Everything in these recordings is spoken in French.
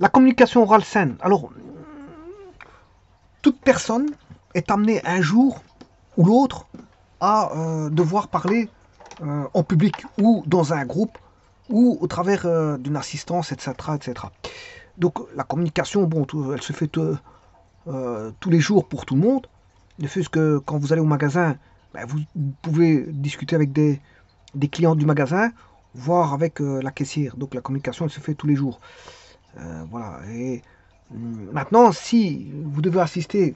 La communication orale saine. Alors, toute personne est amenée un jour ou l'autre à devoir parler en public ou dans un groupe ou au travers d'une assistance, etc., etc. Donc la communication, bon, elle se fait tous les jours pour tout le monde. Ne fût-ce que quand vous allez au magasin, ben, vous pouvez discuter avec des clients du magasin, voire avec la caissière. Donc la communication, elle se fait tous les jours. Voilà. Et maintenant, si vous devez assister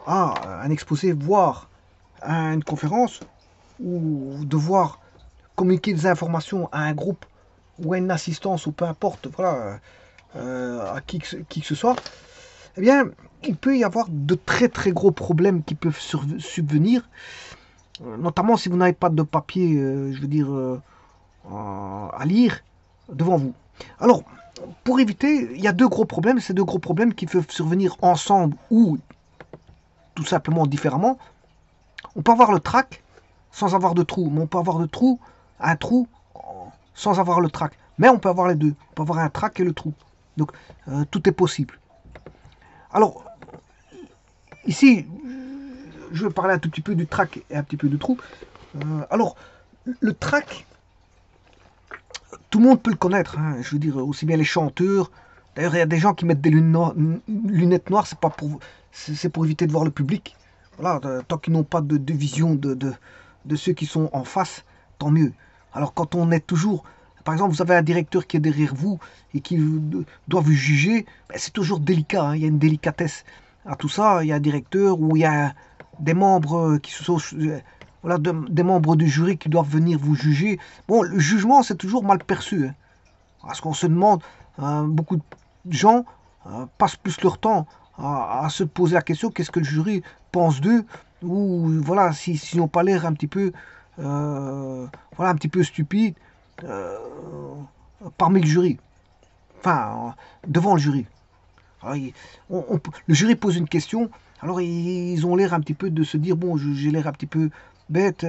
à un exposé, voire à une conférence, ou devoir communiquer des informations à un groupe ou à une assistance ou peu importe, voilà, à qui que ce soit, eh bien, il peut y avoir de très très gros problèmes qui peuvent subvenir, notamment si vous n'avez pas de papier, je veux dire, à lire devant vous. Alors, pour éviter, il y a deux gros problèmes, ces deux gros problèmes qui peuvent survenir ensemble ou tout simplement différemment. On peut avoir le trac sans avoir de trou, mais on peut avoir un trou sans avoir le trac. Mais on peut avoir les deux, on peut avoir un trac et le trou. Donc, tout est possible. Alors, ici, je vais parler un tout petit peu du trac et un petit peu du trou. Alors, le trac, tout le monde peut le connaître. Hein. Je veux dire, aussi bien les chanteurs. D'ailleurs, il y a des gens qui mettent des lunettes noires, c'est pour éviter de voir le public. Voilà, tant qu'ils n'ont pas de vision de ceux qui sont en face, tant mieux. Alors, quand on est toujours... Par exemple, vous avez un directeur qui est derrière vous et qui doit vous juger, ben, c'est toujours délicat. Hein. Il y a une délicatesse à tout ça. Il y a un directeur ou il y a des membres qui sont... Voilà, des membres du jury qui doivent venir vous juger. Bon, le jugement, c'est toujours mal perçu. Hein, parce qu'on se demande, beaucoup de gens passent plus leur temps à se poser la question, qu'est-ce que le jury pense d'eux, ou voilà, s'ils n'ont pas l'air un petit peu, voilà, un petit peu stupide parmi le jury. Enfin, devant le jury. Alors, le jury pose une question, alors ils ont l'air un petit peu de se dire, bon, j'ai l'air un petit peu bête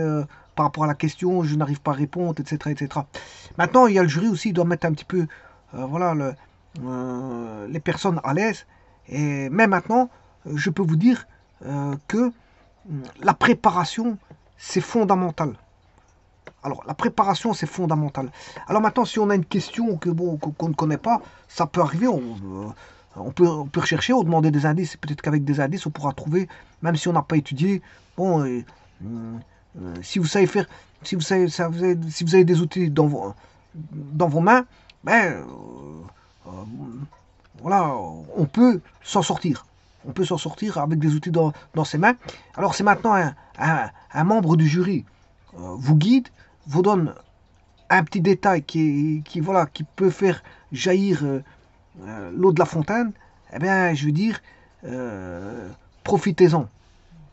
par rapport à la question, je n'arrive pas à répondre, etc., etc. Maintenant, il y a le jury aussi, il doit mettre un petit peu, voilà, les personnes à l'aise. Et même maintenant, je peux vous dire que la préparation, c'est fondamental. Alors, la préparation, c'est fondamental. Alors maintenant, si on a une question qu'on ne connaît pas, ça peut arriver, on peut rechercher, on demander des indices, peut-être qu'avec des indices, on pourra trouver, même si on n'a pas étudié. Bon, si vous savez faire, si vous avez des outils dans vos mains, ben, euh, voilà, on peut s'en sortir. On peut s'en sortir avec des outils dans ses mains. Alors c'est maintenant un membre du jury vous guide, vous donne un petit détail voilà, qui peut faire jaillir l'eau de la fontaine. Eh bien, je veux dire, profitez-en.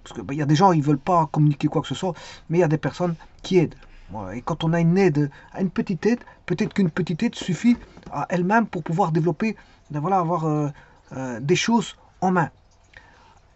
Parce qu'il y a des gens, ils ne veulent pas communiquer quoi que ce soit, mais il y a des personnes qui aident. Voilà. Et quand on a une aide, une petite aide, peut-être qu'une petite aide suffit à elle-même pour pouvoir développer, voilà, avoir des choses en main.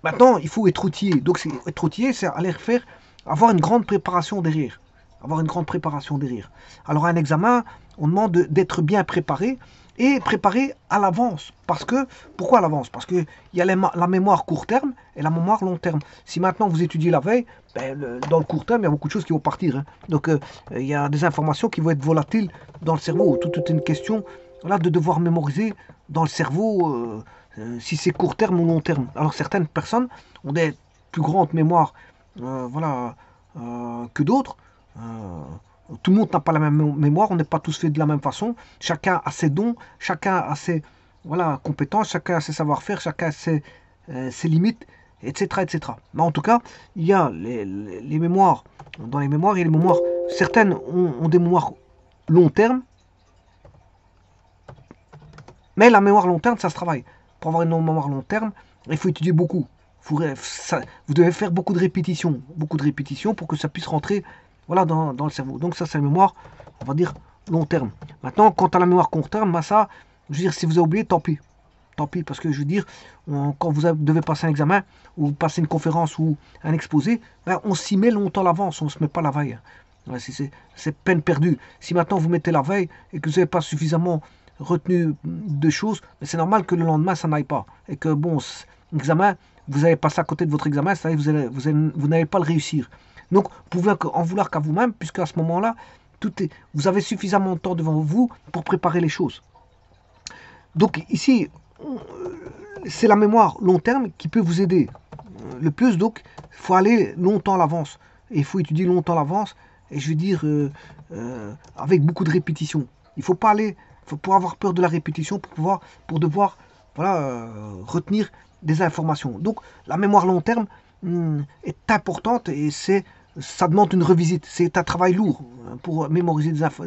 Maintenant, il faut être outillé. Donc, être outillé, c'est aller faire, avoir une grande préparation derrière. Avoir une grande préparation derrière. Alors, un examen, on demande d'être bien préparé et préparé à l'avance. Parce que, pourquoi à l'avance? Parce qu'il y a la mémoire court terme et la mémoire long terme. Si maintenant vous étudiez la veille, ben, dans le court terme, il y a beaucoup de choses qui vont partir. Hein. Donc, il y a des informations qui vont être volatiles dans le cerveau. Tout est une question là, de devoir mémoriser dans le cerveau si c'est court terme ou long terme. Alors, certaines personnes ont des plus grandes mémoires voilà, que d'autres. Tout le monde n'a pas la même mémoire, on n'est pas tous faits de la même façon. Chacun a ses dons, chacun a ses voilà, compétences, chacun a ses savoir-faire, chacun a ses limites, etc., etc. Mais en tout cas, il y a les mémoires. Dans les mémoires, il y a les mémoires. Certaines ont des mémoires long terme, mais la mémoire long terme, ça se travaille. Pour avoir une mémoire long terme, il faut étudier beaucoup. Vous devez faire beaucoup de répétitions pour que ça puisse rentrer voilà, dans le cerveau. Donc ça, c'est la mémoire, on va dire, long terme. Maintenant, quant à la mémoire court terme, bah ça, je veux dire, si vous avez oublié, tant pis. Tant pis, parce que je veux dire, quand vous devez passer un examen, ou passer une conférence, ou un exposé, ben, on s'y met longtemps à l'avance, on ne se met pas la veille. Ouais, c'est peine perdue. Si maintenant vous mettez la veille, et que vous n'avez pas suffisamment retenu de choses, mais c'est normal que le lendemain, ça n'aille pas. Et que, bon, l'examen, vous avez passé à côté de votre examen, ça, vous n'allez pas le réussir. Donc, vous pouvez en vouloir qu'à vous-même, puisqu'à ce moment-là, vous avez suffisamment de temps devant vous pour préparer les choses. Donc, ici, c'est la mémoire long terme qui peut vous aider le plus. Donc, il faut aller longtemps à l'avance. Et il faut étudier longtemps à l'avance. Et je veux dire, avec beaucoup de répétition. Il ne faut pas aller, faut pas avoir peur de la répétition pour devoir voilà, retenir des informations. Donc, la mémoire long terme est importante et ça demande une revisite. C'est un travail lourd pour mémoriser des infos.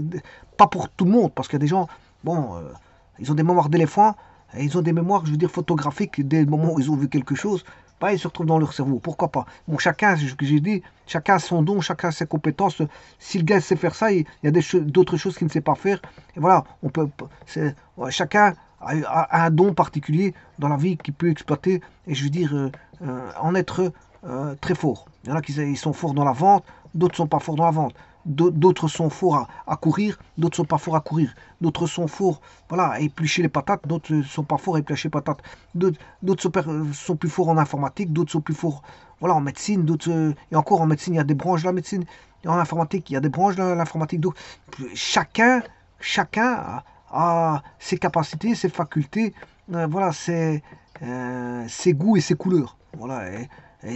Pas pour tout le monde, parce qu'il y a des gens, bon, ils ont des mémoires d'éléphant, et ils ont des mémoires, je veux dire, photographiques, dès le moment où ils ont vu quelque chose, bah, ils se retrouvent dans leur cerveau. Pourquoi pas? Bon, chacun, ce que j'ai dit, chacun a son don, chacun a ses compétences. Si le gars sait faire ça, il y a d'autres choses qu'il ne sait pas faire. Et voilà, chacun a un don particulier dans la vie qu'il peut exploiter. Et je veux dire, en être très fort. Il y en a qui sont forts dans la vente, d'autres sont pas forts dans la vente. D'autres sont forts à courir, d'autres sont pas forts à courir. D'autres sont forts voilà, à éplucher les patates, d'autres sont pas forts à éplucher les patates. D'autres sont plus forts en informatique, d'autres sont plus forts voilà, en médecine. Et encore en médecine, il y a des branches de la médecine. Et en informatique, il y a des branches de l'informatique. Donc chacun a ses capacités, ses facultés, voilà, ses goûts et ses couleurs. Voilà, et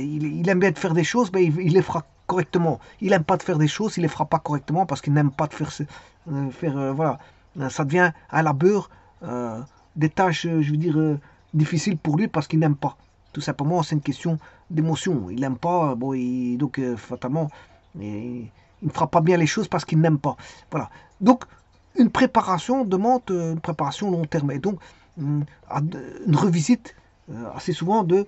il aime bien de faire des choses, mais il les fera correctement. Il n'aime pas de faire des choses, il les fera pas correctement parce qu'il n'aime pas de faire voilà. Ça devient un labeur, des tâches, je veux dire, difficiles pour lui parce qu'il n'aime pas. Tout simplement, c'est une question d'émotion. Il n'aime pas, bon, donc fatalement, il ne fera pas bien les choses parce qu'il n'aime pas. Voilà. Donc, une préparation demande une préparation long terme. Et donc, une revisite assez souvent de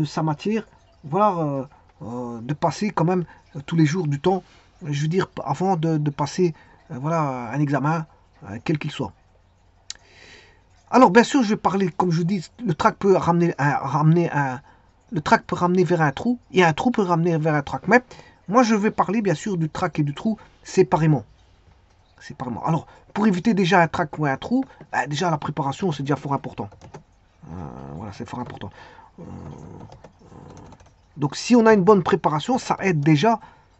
sa matière, voire de passer quand même tous les jours du temps, je veux dire, avant de passer voilà, un examen, quel qu'il soit. Alors, bien sûr, je vais parler, comme je dis, le trac peut ramener le trac peut ramener vers un trou, et un trou peut ramener vers un trac. Mais moi, je vais parler, bien sûr, du trac et du trou séparément. Alors, pour éviter déjà un trac ou un trou, déjà la préparation, c'est déjà fort important. Voilà, c'est fort important. Donc si on a une bonne préparation, ça aide déjà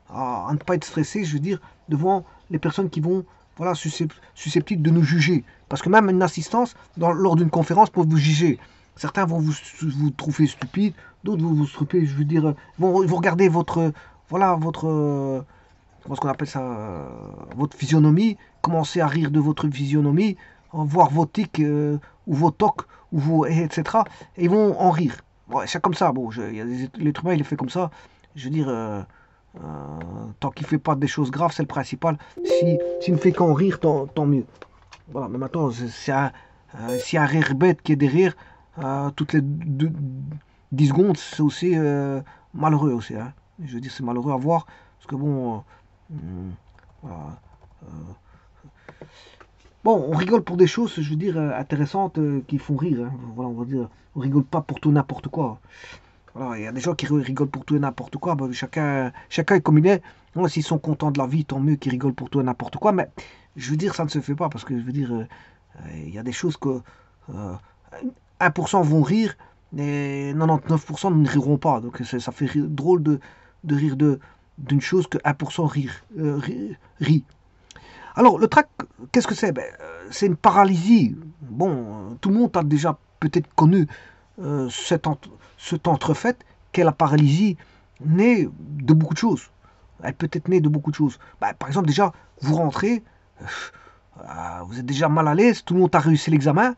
à ne pas être stressé, je veux dire, devant les personnes qui vont, voilà, susceptibles de nous juger. Parce que même une assistance, lors d'une conférence, peut vous juger. Certains vont vous trouver stupide, d'autres vont vous trouver, je veux dire, vont regarder voilà, comment est-ce qu'on appelle ça, votre physionomie, commencer à rire de votre physionomie, voir vos tics ou vos tocs, etc. Et ils vont en rire. Ouais, c'est comme ça, bon, l'être humain il est fait comme ça. Je veux dire, tant qu'il ne fait pas des choses graves, c'est le principal. S'il ne fait qu'en rire, tant mieux. Voilà, mais maintenant, s'il y a un rire bête qui est derrière, toutes les 10 secondes, c'est aussi malheureux aussi. Hein. Je veux dire, c'est malheureux à voir, parce que bon, voilà, bon, on rigole pour des choses, je veux dire, intéressantes, qui font rire. Hein. Voilà, on va dire, on rigole pas pour tout n'importe quoi. Voilà, il y a des gens qui rigolent pour tout et n'importe quoi. Ben, chacun est comme il est. Bon, s'ils sont contents de la vie, tant mieux qu'ils rigolent pour tout et n'importe quoi. Mais je veux dire, ça ne se fait pas parce que je veux dire, il y a des choses que 1% vont rire et 99% ne riront pas. Donc ça fait drôle de rire d'une chose que 1% rit. Alors, le trac, qu'est-ce que c'est? C'est une paralysie. Bon, tout le monde a déjà peut-être connu cet entrefait qu'est la paralysie née de beaucoup de choses. Elle peut être née de beaucoup de choses. Par exemple, déjà, vous rentrez, vous êtes déjà mal à l'aise, tout le monde a réussi l'examen,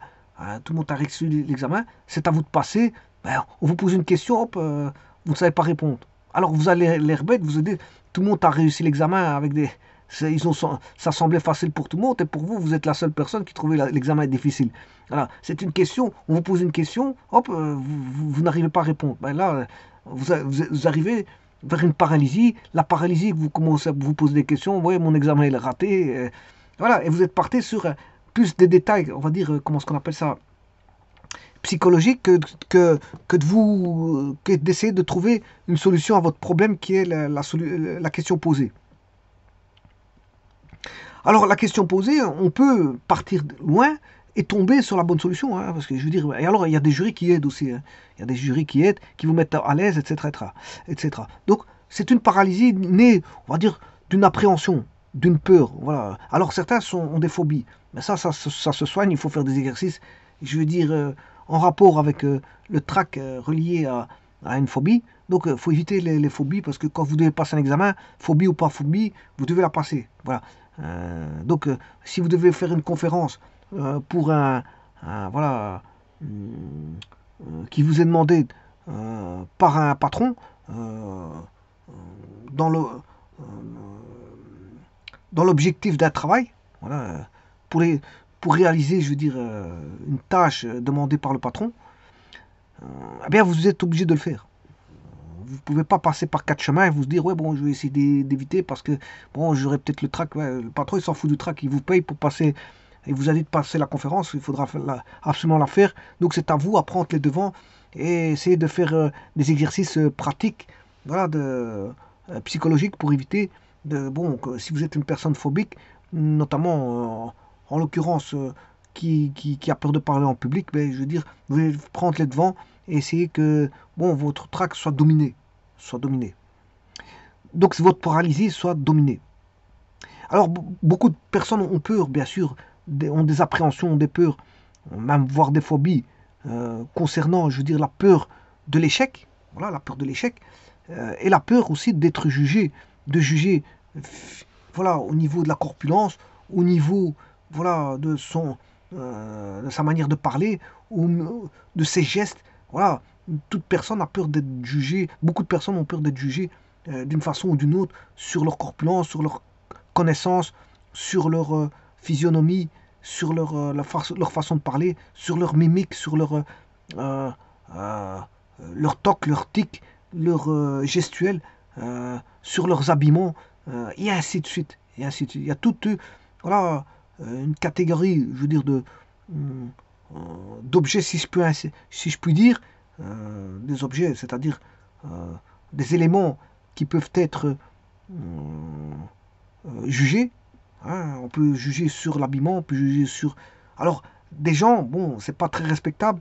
c'est à vous de passer, on vous pose une question, hop, vous ne savez pas répondre. Alors vous allez l'air bête, vous aidez, tout le monde a réussi l'examen avec des... ça semblait facile pour tout le monde, et pour vous, vous êtes la seule personne qui trouvait l'examen difficile. Voilà, c'est une question, on vous pose une question, hop, vous n'arrivez pas à répondre. Là, vous arrivez vers une paralysie, la paralysie, vous commencez à vous poser des questions, oui, mon examen il est raté, voilà, et vous êtes parti sur plus des détails, on va dire, comment est-ce qu'on appelle ça, psychologique que d'essayer de trouver une solution à votre problème qui est la question posée. Alors la question posée, on peut partir loin et tomber sur la bonne solution. Hein, parce que je veux dire, et alors il y a des jurys qui aident aussi. Hein. Il y a des jurys qui aident, qui vous mettent à l'aise, etc., etc., etc. Donc c'est une paralysie née, on va dire, d'une appréhension, d'une peur. Voilà. Alors certains ont des phobies. Mais ça se soigne, il faut faire des exercices, je veux dire, en rapport avec le trac relié à une phobie. Donc il faut éviter les phobies, parce que quand vous devez passer un examen, phobie ou pas phobie, vous devez la passer. Voilà. Donc si vous devez faire une conférence pour voilà, qui vous est demandé par un patron, dans le dans l'objectif d'un travail, voilà, pour, pour réaliser, je veux dire, une tâche demandée par le patron, eh bien, vous êtes obligé de le faire. Vous ne pouvez pas passer par quatre chemins et vous dire, ouais, bon, je vais essayer d'éviter parce que, bon, j'aurai peut-être le trac. Ouais, le patron, il s'en fout du trac, il vous paye pour passer, et vous allez passer la conférence, il faudra absolument la faire. Donc, c'est à vous à prendre les devants et essayer de faire des exercices pratiques, voilà, psychologiques pour éviter bon, si vous êtes une personne phobique, notamment en l'occurrence qui a peur de parler en public, ben, je veux dire, vous allez prendre les devants et essayer que bon, votre trac soit dominé. Soit dominé. Donc votre paralysie soit dominée. Alors beaucoup de personnes ont peur, bien sûr, ont des appréhensions, ont des peurs, même voire des phobies concernant, je veux dire, la peur de l'échec, voilà, la peur de l'échec, et la peur aussi d'être jugé, de juger, voilà, au niveau de la corpulence, au niveau, voilà, de sa manière de parler, ou de ses gestes, voilà. Toute personne a peur d'être jugée, beaucoup de personnes ont peur d'être jugées d'une façon ou d'une autre sur leur corpulence, sur leur connaissance, sur leur physionomie, sur leur façon de parler, sur leur mimique, sur euh, euh, leur toc, leur tic, leur gestuelle, sur leurs habillements, et ainsi de suite. Et ainsi de suite. Il y a toute voilà, une catégorie, je veux dire, d'objets, si je puis dire, des objets, c'est-à-dire des éléments qui peuvent être jugés. Hein. On peut juger sur l'habillement, on peut juger sur... Alors, des gens, bon, c'est pas très respectable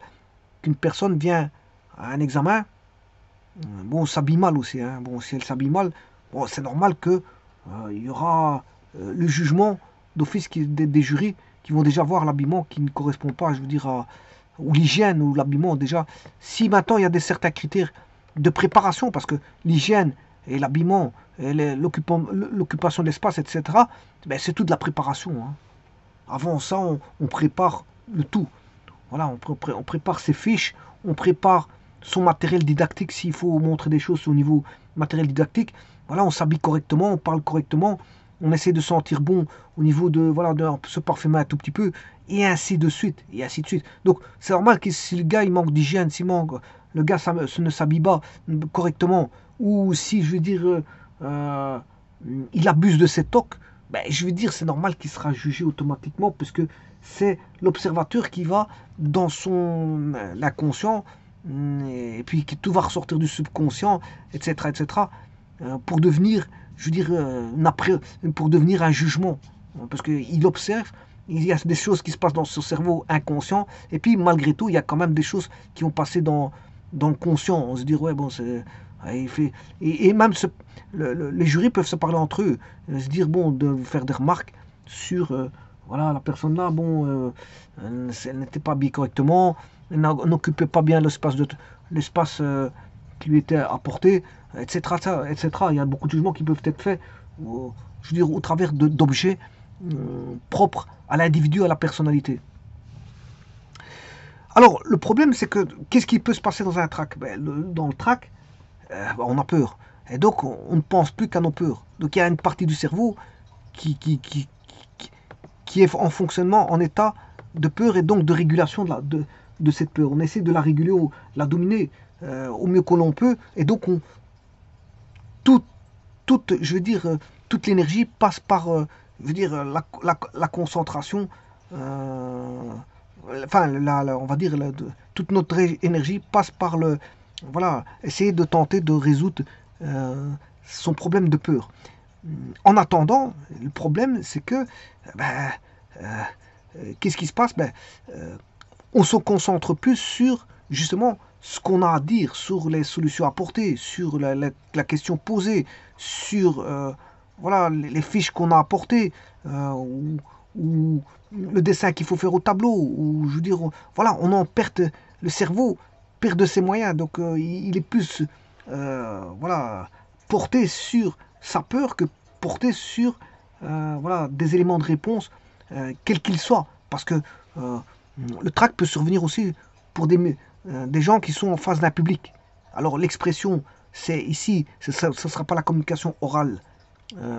qu'une personne vient à un examen, bon, s'habille mal aussi. Hein. Bon, si elle s'habille mal, bon, c'est normal que il y aura le jugement d'office des jurys qui vont déjà voir l'habillement qui ne correspond pas, je veux dire, ou l'hygiène ou l'habillement déjà. Si maintenant il y a certains critères de préparation, parce que l'hygiène et l'habillement, l'occupation de l'espace, etc., ben, c'est tout de la préparation. Hein. Avant ça, on prépare le tout. Voilà, on prépare ses fiches, on prépare son matériel didactique s'il faut montrer des choses au niveau matériel didactique. Voilà, on s'habille correctement, on parle correctement, on essaie de sentir bon au niveau de, voilà, de se parfumer un tout petit peu, et ainsi de suite, et ainsi de suite. Donc, c'est normal que si le gars, il manque d'hygiène, le gars ne s'habille pas correctement, ou si, je veux dire, il abuse de ses tocs, ben, je veux dire, c'est normal qu'il sera jugé automatiquement, puisque c'est l'observateur qui va dans son inconscient, et puis que tout va ressortir du subconscient, etc., etc., pour devenir, je veux dire, pour devenir un jugement. Parce qu'il observe, il y a des choses qui se passent dans son cerveau inconscient, et puis malgré tout, il y a quand même des choses qui vont passer dans le conscient. On se dit, ouais, bon, c'est... Il fait, et même les jurys peuvent se parler entre eux, se dire, bon, de faire des remarques sur, voilà, la personne là, bon, elle n'était pas habillée correctement, elle n'occupait pas bien l'espace qui lui était apporté, etc., etc. Il y a beaucoup de jugements qui peuvent être faits, je veux dire, au travers d'objets propres à l'individu, à la personnalité. Alors, le problème, c'est que, qu'est-ce qui peut se passer dans un trac? Ben, dans le trac, on a peur. Et donc, on ne pense plus qu'à nos peurs. Donc, il y a une partie du cerveau qui est en fonctionnement, en état de peur et donc de régulation de cette peur. On essaie de la réguler, la dominer au mieux que l'on peut. Et donc, je veux dire, toute l'énergie passe par, je veux dire, la concentration. Enfin, on va dire, toute notre énergie passe par voilà, essayer de tenter de résoudre son problème de peur. En attendant, le problème, c'est que ben, qu'est-ce qui se passe? On se concentre plus sur justement ce qu'on a à dire, sur les solutions apportées, sur la question posée, sur voilà, les fiches qu'on a apportées, ou le dessin qu'il faut faire au tableau, ou je veux dire, voilà, on en perd, le cerveau perd de ses moyens, donc il est plus voilà, porté sur sa peur que porté sur voilà, des éléments de réponse, quels qu'ils soient, parce que le trac peut survenir aussi pour des gens qui sont en face d'un public. Alors l'expression, c'est ici, ce ne sera pas la communication orale,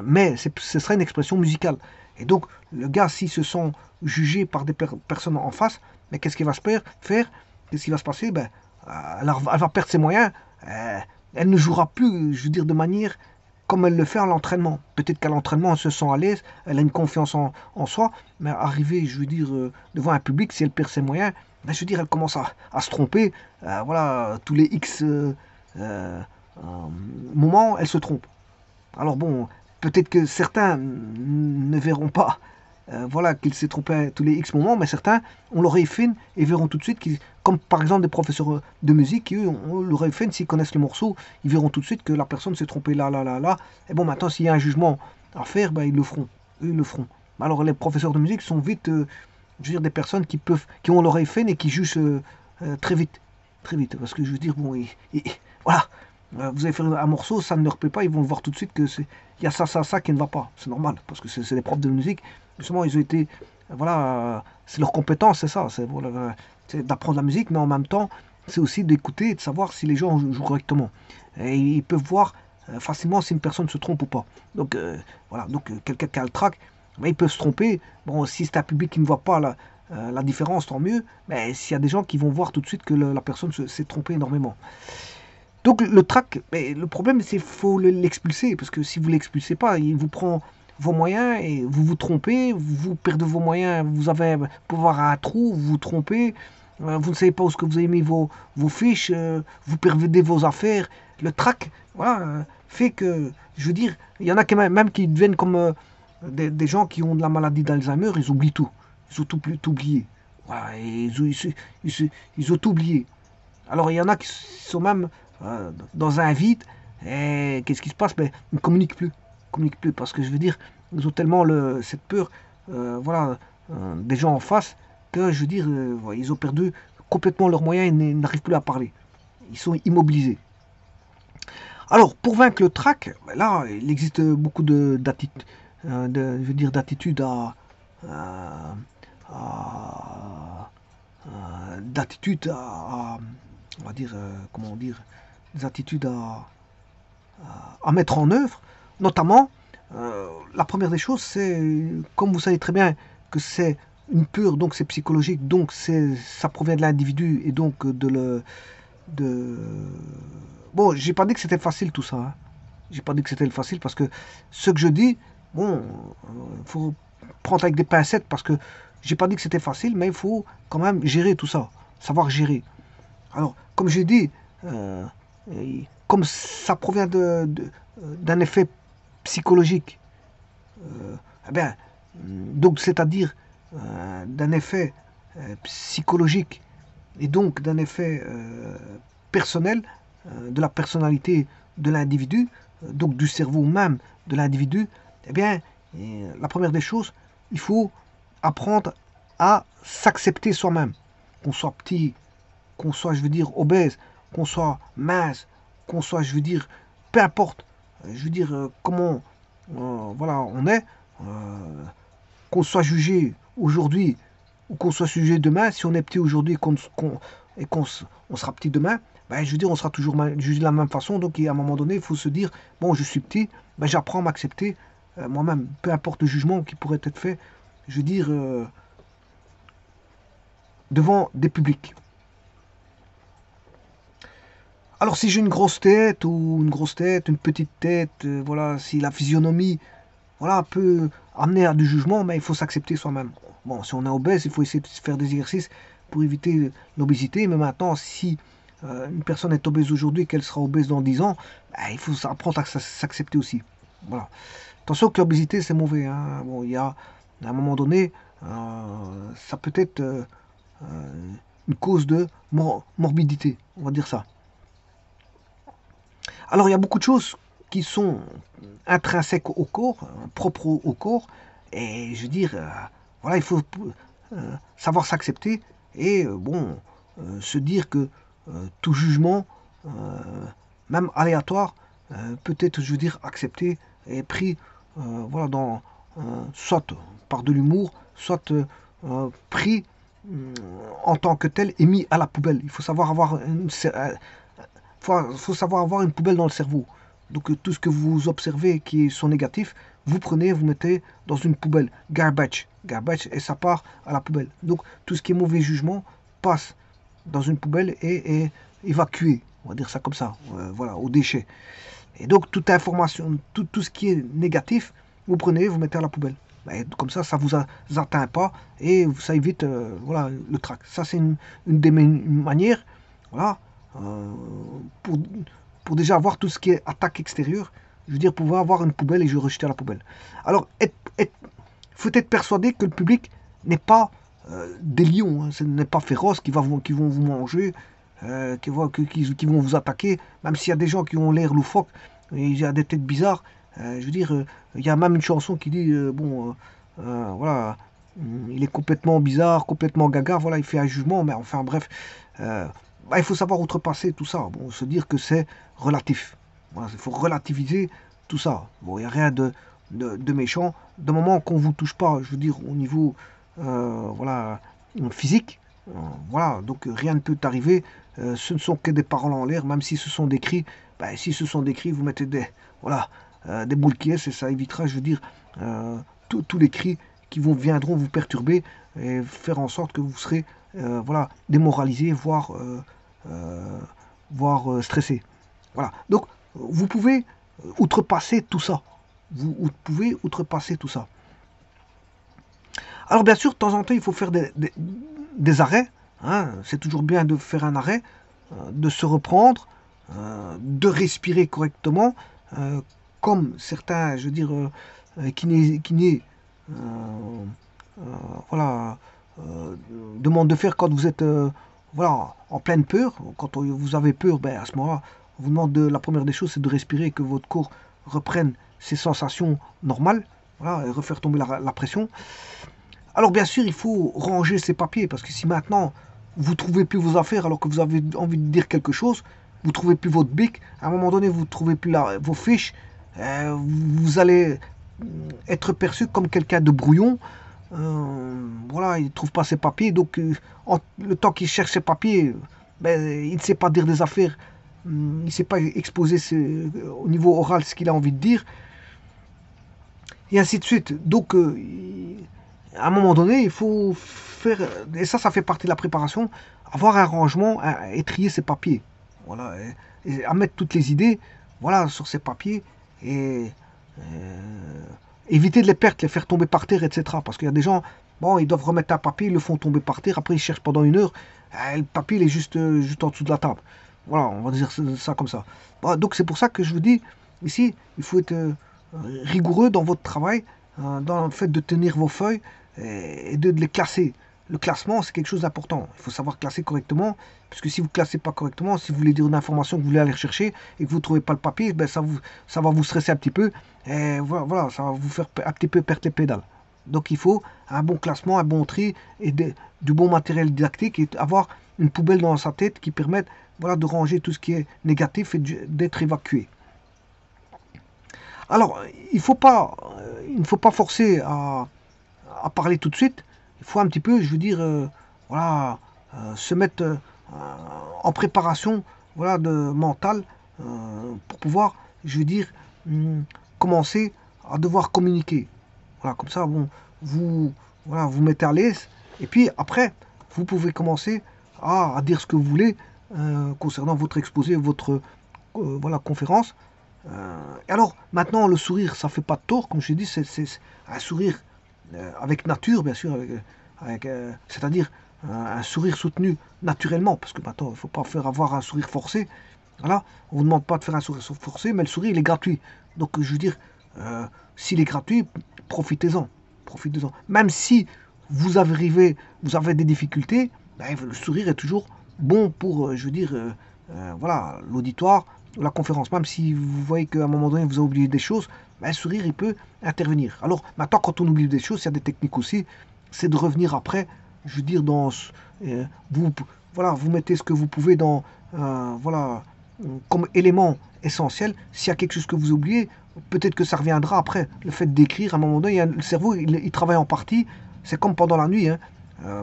mais ce sera une expression musicale. Et donc, le gars, s'il se sent jugé par des personnes en face, mais qu'est-ce qu'il va se faire? Qu'est-ce qui va se passer? Elle va perdre ses moyens. Elle ne jouera plus, je veux dire, de manière comme elle le fait à l'entraînement. Peut-être qu'à l'entraînement, elle se sent à l'aise, elle a une confiance en soi, mais arriver, je veux dire, devant un public, si elle perd ses moyens, je veux dire, elle commence à se tromper. Voilà, tous les X moments, elle se trompe. Alors bon, peut-être que certains ne verront pas voilà, qu'il s'est trompé à tous les X moments, mais certains ont l'oreille fine et verront tout de suite, comme par exemple des professeurs de musique, qui eux ont l'oreille fine, s'ils connaissent le morceau, ils verront tout de suite que la personne s'est trompée là, là, là, là. Et bon, maintenant, s'il y a un jugement à faire, ils le feront. Eux, ils le feront. Alors les professeurs de musique sont vite, je veux dire, des personnes qui ont l'oreille fine et qui jugent très vite. Très vite. Parce que je veux dire, bon, voilà. Vous allez faire un morceau, ça ne leur plaît pas, ils vont voir tout de suite que il y a ça qui ne va pas. C'est normal, parce que c'est des profs de musique. Justement, ils ont été, voilà, c'est leur compétence, c'est ça, c'est voilà, d'apprendre la musique, mais en même temps, c'est aussi d'écouter et de savoir si les gens jouent correctement. Et ils peuvent voir facilement si une personne se trompe ou pas. Donc, voilà, donc quelqu'un qui a le trac, ils peuvent se tromper. Bon, si c'est un public qui ne voit pas la différence, tant mieux. Mais s'il y a des gens qui vont voir tout de suite que la personne s'est trompée énormément. Donc le trac, le problème c'est qu'il faut l'expulser, parce que si vous ne l'expulsez pas, il vous prend vos moyens et vous vous trompez, vous perdez vos moyens, vous avez pouvoir à un trou, vous vous trompez, vous ne savez pas où est-ce que vous avez mis vos fiches, vous perdez vos affaires. Le trac, voilà, fait que, je veux dire, il y en a même qui deviennent comme des gens qui ont de la maladie d'Alzheimer, ils oublient tout, ils ont tout oublié. Voilà, et ils ont tout oublié. Alors il y en a qui sont même dans un vide, et qu'est-ce qui se passe? Ils ne communiquent plus. Ils communiquent plus parce que je veux dire, ils ont tellement cette peur, voilà, des gens en face, que je veux dire, ils ont perdu complètement leurs moyens et n'arrivent plus à parler. Ils sont immobilisés. Alors, pour vaincre le trac, là, il existe beaucoup d'attitudes d'attitudes on va dire, comment dire, des attitudes à mettre en œuvre. Notamment, la première des choses, c'est, comme vous savez très bien, que c'est une pure, donc c'est psychologique, donc ça provient de l'individu et donc bon, j'ai pas dit que c'était facile tout ça. Hein. J'ai pas dit que c'était facile parce que ce que je dis, bon, faut prendre avec des pincettes parce que j'ai pas dit que c'était facile, mais il faut quand même gérer tout ça, savoir gérer. Alors, comme j'ai dit, comme ça provient d'un effet psychologique, eh bien, donc c'est-à-dire d'un effet psychologique et donc d'un effet personnel, de la personnalité de l'individu, donc du cerveau même de l'individu, eh bien, la première des choses, il faut apprendre à s'accepter soi-même, qu'on soit petit, qu'on soit, je veux dire, obèse, qu'on soit mince, qu'on soit, je veux dire, peu importe, je veux dire, comment voilà, on est, qu'on soit jugé aujourd'hui ou qu'on soit jugé demain, si on est petit aujourd'hui et qu'on sera petit demain, je veux dire, on sera toujours jugé de la même façon. Donc, à un moment donné, il faut se dire, bon, je suis petit, j'apprends à m'accepter moi-même, peu importe le jugement qui pourrait être fait, je veux dire, devant des publics. Alors si j'ai une grosse tête ou une petite tête, voilà, si la physionomie, voilà, peut amener à du jugement, mais il faut s'accepter soi-même. Bon, si on est obèse, il faut essayer de faire des exercices pour éviter l'obésité, mais maintenant, si une personne est obèse aujourd'hui et qu'elle sera obèse dans 10 ans, il faut apprendre à s'accepter aussi. Voilà. Attention que l'obésité, c'est mauvais. Hein. Bon, il y a, à un moment donné, ça peut être une cause de morbidité, on va dire ça. Alors il y a beaucoup de choses qui sont intrinsèques au corps, propres au corps, et je veux dire, voilà, il faut savoir s'accepter et bon, se dire que tout jugement, euh, même aléatoire, peut être, je veux dire, accepté et pris, voilà, soit par de l'humour, soit pris en tant que tel et mis à la poubelle. Il faut savoir avoir faut savoir avoir une poubelle dans le cerveau. Donc tout ce que vous observez qui sont négatifs, vous prenez, vous mettez dans une poubelle. Garbage. Garbage et ça part à la poubelle. Donc tout ce qui est mauvais jugement passe dans une poubelle et est évacué. On va dire ça comme ça. Voilà, aux déchets. Et donc toute information, tout ce qui est négatif, vous prenez, vous mettez à la poubelle. Et comme ça vous atteint pas et ça évite voilà, le trac. Ça c'est une des manières, voilà, euh, pour, pour déjà avoir tout ce qui est attaque extérieure. Je veux dire, pouvoir avoir une poubelle et je rejeter à la poubelle. Alors, faut être persuadé que le public n'est pas des lions, hein, ce n'est pas féroce, qui vont vous manger, qui vont vous attaquer, même s'il y a des gens qui ont l'air loufoques, et il y a des têtes bizarres. Je veux dire, il y a même une chanson qui dit, bon, voilà, il est complètement bizarre, complètement gaga, voilà, il fait un jugement, mais enfin bref, bah, il faut savoir outrepasser tout ça, bon, se dire que c'est relatif. Voilà, il faut relativiser tout ça. Bon, il n'y a rien de méchant. De moment qu'on ne vous touche pas, je veux dire, au niveau voilà, physique, voilà, donc rien ne peut arriver. Ce ne sont que des paroles en l'air, même si ce sont des cris. Ben, si ce sont des cris, vous mettez voilà, des boules qui est, et ça évitera, je veux dire, tous les cris qui viendront vous perturber et faire en sorte que vous serez voilà, démoralisé, voire stressé. Voilà. Donc, vous pouvez outrepasser tout ça. Vous pouvez outrepasser tout ça. Alors, bien sûr, de temps en temps, il faut faire des arrêts. Hein. C'est toujours bien de faire un arrêt, de se reprendre, de respirer correctement, comme certains, je veux dire, kinés voilà, demandent de faire quand vous êtes voilà, en pleine peur. Quand vous avez peur, ben, à ce moment-là, on vous demande la première des choses, c'est de respirer, que votre corps reprenne ses sensations normales, voilà, et refaire tomber la pression. Alors bien sûr, il faut ranger ses papiers, parce que si maintenant vous ne trouvez plus vos affaires alors que vous avez envie de dire quelque chose, vous ne trouvez plus votre bic, à un moment donné vous ne trouvez plus vos fiches, vous allez être perçu comme quelqu'un de brouillon. Voilà, il ne trouve pas ses papiers, donc le temps qu'il cherche ses papiers, ben, il ne sait pas dire des affaires, il ne sait pas exposer au niveau oral ce qu'il a envie de dire, et ainsi de suite. Donc, à un moment donné, il faut faire, et ça fait partie de la préparation, avoir un rangement, et trier ses papiers. Voilà, et à mettre toutes les idées, voilà, sur ces papiers, et éviter de les perdre, les faire tomber par terre, etc. Parce qu'il y a des gens, bon, ils doivent remettre un papier, ils le font tomber par terre, après ils cherchent pendant une heure, le papier il est juste en dessous de la table. Voilà, on va dire ça comme ça. Bon, donc c'est pour ça que je vous dis, ici, il faut être rigoureux dans votre travail, dans le fait de tenir vos feuilles et de les classer. Le classement, c'est quelque chose d'important. Il faut savoir classer correctement, parce que si vous ne classez pas correctement, si vous voulez dire une information que vous voulez aller rechercher et que vous ne trouvez pas le papier, ben ça va vous stresser un petit peu, et voilà, ça va vous faire un petit peu perdre les pédales. Donc il faut un bon classement, un bon tri et du bon matériel didactique et avoir une poubelle dans sa tête qui permette voilà, de ranger tout ce qui est négatif et d'être évacué. Alors, il ne faut pas forcer à parler tout de suite. Il faut un petit peu, je veux dire, voilà, se mettre en préparation, voilà, de mentale pour pouvoir, je veux dire, commencer à devoir communiquer. Voilà, comme ça, bon, voilà, vous mettez à l'aise. Et puis après, vous pouvez commencer à dire ce que vous voulez concernant votre exposé, votre voilà, conférence. Et alors, maintenant, le sourire, ça fait pas de tort, comme je l'ai dit, c'est un sourire avec nature, bien sûr, c'est-à-dire un sourire soutenu naturellement, parce que maintenant, il ne faut pas faire avoir un sourire forcé. Voilà, on ne vous demande pas de faire un sourire forcé, mais le sourire, il est gratuit. Donc, je veux dire, s'il est gratuit, profitez-en. Profitez-en. Même si vous avez des difficultés, ben, le sourire est toujours bon pour, je veux dire, voilà, l'auditoire, la conférence. Même si vous voyez qu'à un moment donné, vous avez oublié des choses, ben, le sourire, il peut intervenir. Alors, maintenant, quand on oublie des choses, il y a des techniques aussi, c'est de revenir après, je veux dire, vous, voilà, vous mettez ce que vous pouvez dans, voilà, comme élément essentiel. S'il y a quelque chose que vous oubliez, peut-être que ça reviendra après. Le fait d'écrire, à un moment donné, le cerveau, il travaille en partie. C'est comme pendant la nuit, hein.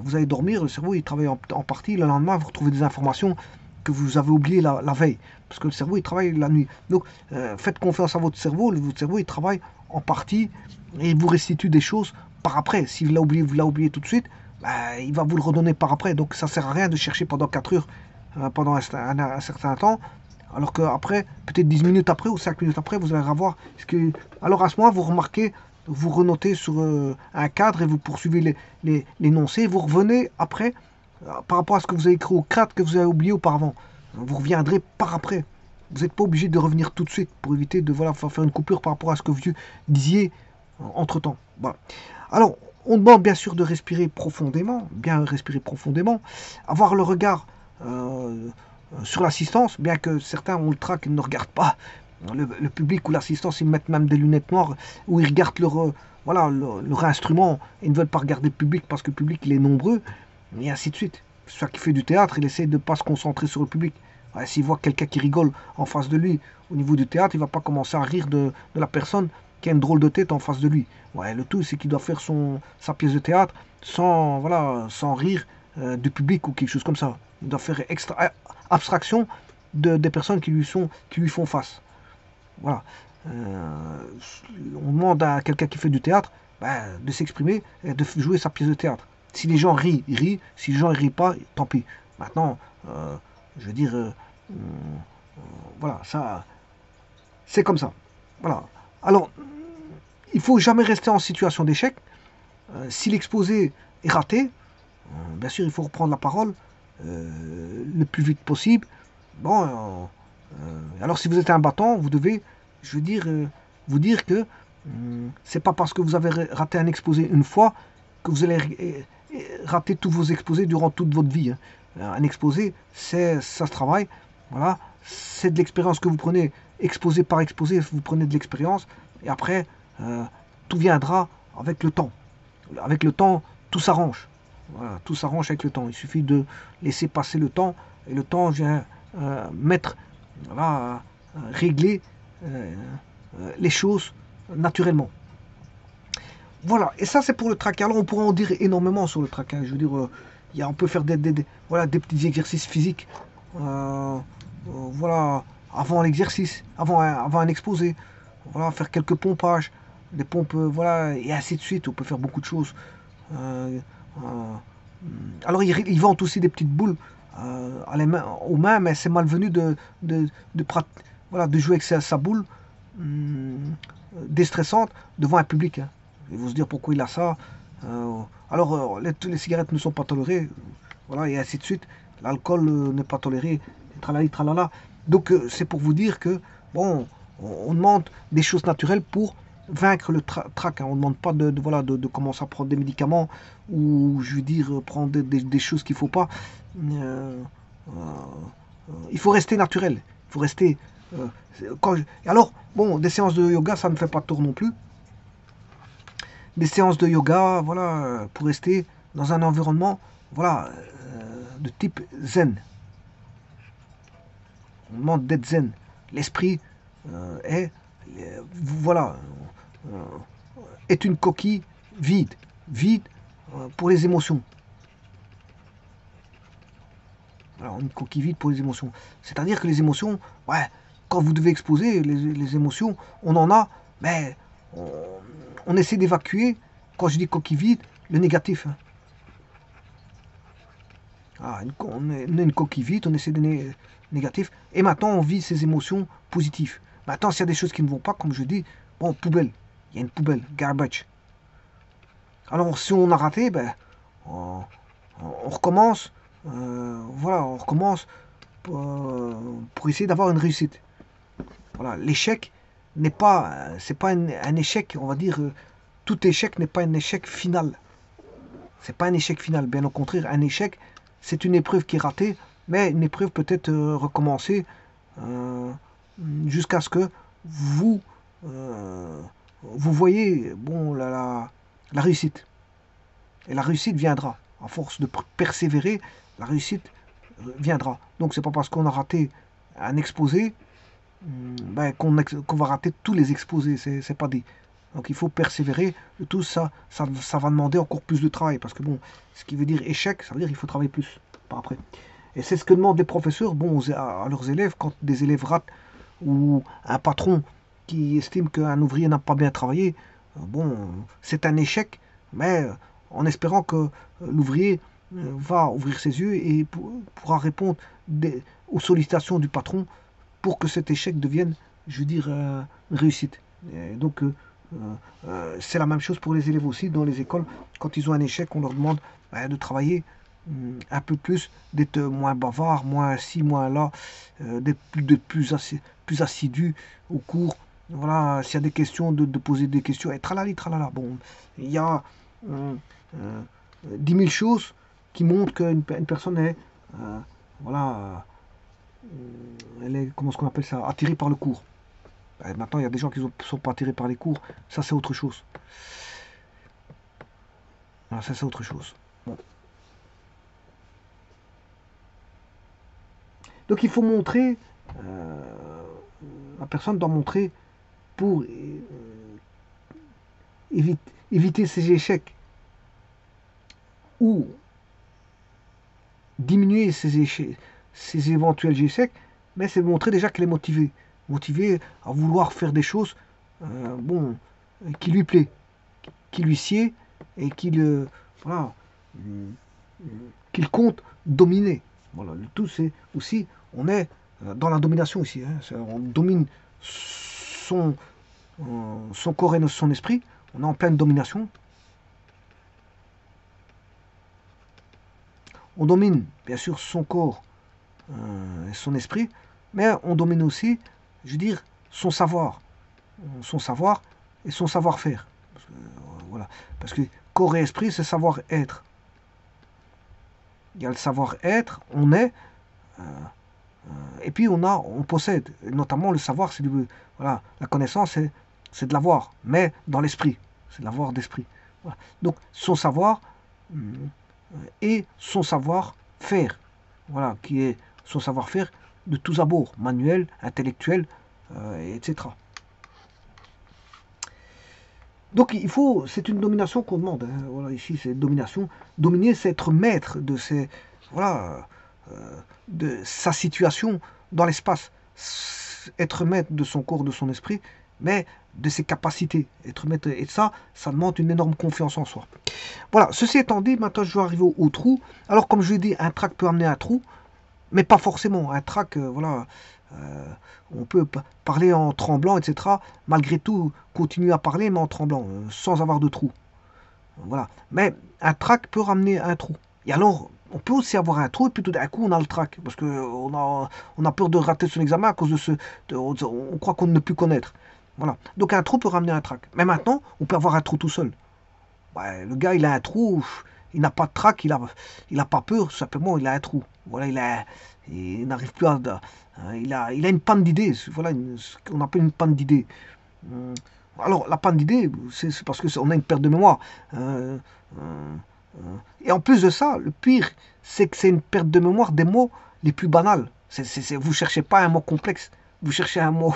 Vous allez dormir, le cerveau, il travaille en partie. Le lendemain, vous retrouvez des informations que vous avez oubliées la veille. Parce que le cerveau, il travaille la nuit. Donc, faites confiance à votre cerveau. Votre cerveau, il travaille en partie et il vous restitue des choses par après. Si vous l'a oublié tout de suite, bah, il va vous le redonner par après. Donc, ça sert à rien de chercher pendant 4 heures, pendant un certain temps. Alors qu'après, peut-être 10 minutes après ou 5 minutes après, vous allez revoir. Alors à ce moment, vous remarquez, vous renotez sur un cadre et vous poursuivez l'énoncé. Vous revenez après par rapport à ce que vous avez écrit au cadre que vous avez oublié auparavant. Vous reviendrez par après. Vous n'êtes pas obligé de revenir tout de suite pour éviter de voilà, faire une coupure par rapport à ce que vous disiez entre-temps. Voilà. Alors, on demande bien sûr de respirer profondément, bien respirer profondément, avoir le regard sur l'assistance, bien que certains ont le trac et ne regardent pas le public ou l'assistance, ils mettent même des lunettes noires où ils regardent voilà, leur instrument et ne veulent pas regarder le public parce que le public il est nombreux, et ainsi de suite. Celui qui fait du théâtre, il essaie de ne pas se concentrer sur le public. Ouais, s'il voit quelqu'un qui rigole en face de lui au niveau du théâtre, il ne va pas commencer à rire de la personne qui a une drôle de tête en face de lui. Ouais, le tout, c'est qu'il doit faire sa pièce de théâtre sans, voilà, sans rire du public ou quelque chose comme ça. Il doit faire abstraction des personnes qui lui font face. Voilà. On demande à quelqu'un qui fait du théâtre de s'exprimer et de jouer sa pièce de théâtre. Si les gens rient, ils rient. Si les gens ne rient pas, tant pis. Maintenant, je veux dire, voilà, ça, c'est comme ça. Voilà. Alors, il faut jamais rester en situation d'échec. Si l'exposé est raté, bien sûr, il faut reprendre la parole le plus vite possible. Bon, alors si vous êtes un battant, vous devez, je veux dire, vous dire que c'est pas parce que vous avez raté un exposé une fois que vous allez rater tous vos exposés durant toute votre vie. Hein. Un exposé, ça se travaille. Voilà, c'est de l'expérience que vous prenez, exposé par exposé, vous prenez de l'expérience, et après, tout viendra avec le temps. Avec le temps, tout s'arrange. Voilà, tout s'arrange avec le temps. Il suffit de laisser passer le temps, et le temps vient voilà, régler les choses naturellement. Voilà, et ça c'est pour le traquage. Alors on pourrait en dire énormément sur le traquage. Je veux dire, on peut faire voilà, des petits exercices physiques. Voilà, avant l'exercice, avant un exposé. Voilà, faire quelques pompages, des pompes, voilà, et ainsi de suite. On peut faire beaucoup de choses. Euh, euh, alors ils vendent aussi des petites boules aux mains, mais c'est malvenu voilà, de jouer avec sa boule déstressante devant un public. Hein. Ils vont se dire pourquoi il a ça. Alors, les cigarettes ne sont pas tolérées, voilà, et ainsi de suite. L'alcool n'est pas toléré, tralali, tralala. Donc, c'est pour vous dire que, bon, on demande des choses naturelles pour vaincre le trac. Hein. On ne demande pas voilà, de commencer à prendre des médicaments ou, je veux dire, prendre des choses qu'il ne faut pas. Il faut rester naturel. Il faut rester. Alors, bon, des séances de yoga, ça ne fait pas de tour non plus. Des séances de yoga, voilà, pour rester dans un environnement, voilà, de type zen. On demande d'être zen. L'esprit est, voilà, est une coquille vide, vide pour les émotions. Alors, une coquille vide pour les émotions. C'est-à-dire que les émotions, ouais, quand vous devez exposer les émotions, on en a, mais on essaie d'évacuer, quand je dis coquille vide, le négatif. Hein. Ah, on a une coquille vide, on essaie de négatif, et maintenant on vit ces émotions positives. Maintenant, s'il y a des choses qui ne vont pas, comme je dis, bon, poubelle. Il y a une poubelle, garbage. Alors, si on a raté, on recommence. Voilà, on recommence pour essayer d'avoir une réussite. Voilà, l'échec n'est pas, c'est pas un échec, on va dire, tout échec n'est pas un échec final. C'est pas un échec final. Bien au contraire, un échec, c'est une épreuve qui est ratée, mais une épreuve peut-être recommencée euh, jusqu'à ce que vous, euh, vous voyez bon, la réussite. Et la réussite viendra. À force de persévérer, la réussite viendra. Donc c'est pas parce qu'on a raté un exposé ben, qu'on va rater tous les exposés. C'est pas dit. Donc il faut persévérer. Tout ça, ça va demander encore plus de travail. Parce que bon, ce qui veut dire échec, ça veut dire qu'il faut travailler plus par après. Et c'est ce que demandent les professeurs bon, à leurs élèves. Quand des élèves ratent ou un patron qui estime qu'un ouvrier n'a pas bien travaillé, bon, c'est un échec, mais en espérant que l'ouvrier va ouvrir ses yeux et pourra répondre aux sollicitations du patron pour que cet échec devienne, je veux dire, une réussite. Et donc, c'est la même chose pour les élèves aussi dans les écoles. Quand ils ont un échec, on leur demande de travailler un peu plus, d'être moins bavard, moins ci, moins là, d'être plus assidu au cours. Voilà, s'il y a des questions, de poser des questions. Et tralali, tralala. Bon, il y a euh, euh, 10 000 choses qui montrent qu'une personne est, voilà, elle est, comment est-ce qu'on appelle ça, attirée par le cours. Et maintenant, il y a des gens qui ne sont pas attirés par les cours. Ça, c'est autre chose. Voilà, ça, c'est autre chose. Bon. Donc, il faut montrer, la personne doit montrer pour éviter ces échecs ou diminuer ces éventuels échecs, mais c'est montrer déjà qu'elle est motivée. Motivée à vouloir faire des choses bon, qui lui plaît, qui lui sied et voilà, qu'il compte dominer. Voilà, le tout c'est aussi, on est dans la domination ici. Hein, on domine son corps et son esprit. On est en pleine domination. On domine bien sûr son corps et son esprit, mais on domine aussi, je veux dire, son savoir et son savoir-faire. Voilà, parce que corps et esprit, c'est savoir-être. Il y a le savoir-être, on est, et puis on possède. Et notamment le savoir, c'est voilà, la connaissance, c'est de l'avoir, mais dans l'esprit, c'est de l'avoir d'esprit. Voilà. Donc son savoir et son savoir-faire, voilà, qui est son savoir-faire de tous abords, manuel, intellectuel, etc. Donc il faut, c'est une domination qu'on demande. Hein. Voilà, ici c'est une domination. Dominer, c'est être maître de voilà, de sa situation dans l'espace. Être maître de son corps, de son esprit, mais de ses capacités. Être maître, et ça demande une énorme confiance en soi. Voilà, ceci étant dit, maintenant je vais arriver au trou. Alors comme je l'ai dit, un trac peut amener un trou, mais pas forcément. Un trac, voilà, on peut parler en tremblant, etc. Malgré tout, continuer à parler, mais en tremblant, sans avoir de trou. Voilà. Mais un trac peut ramener un trou. Et alors, on peut aussi avoir un trou, et puis tout d'un coup, on a le trac. Parce qu'on a peur de rater son examen à cause de on croit qu'on ne peut plus connaître. Voilà. Donc un trou peut ramener un trac. Mais maintenant, on peut avoir un trou tout seul. Ouais, le gars, il a un trou, il n'a pas de trac, il a pas peur, tout simplement, il a un trou. Voilà, il n'arrive plus il a une panne d'idées, voilà, ce qu'on appelle une panne d'idées. Alors, la panne d'idées, c'est parce qu'on a une perte de mémoire. Et en plus de ça, le pire, c'est que c'est une perte de mémoire des mots les plus banals. Vous ne cherchez pas un mot complexe, vous cherchez un mot.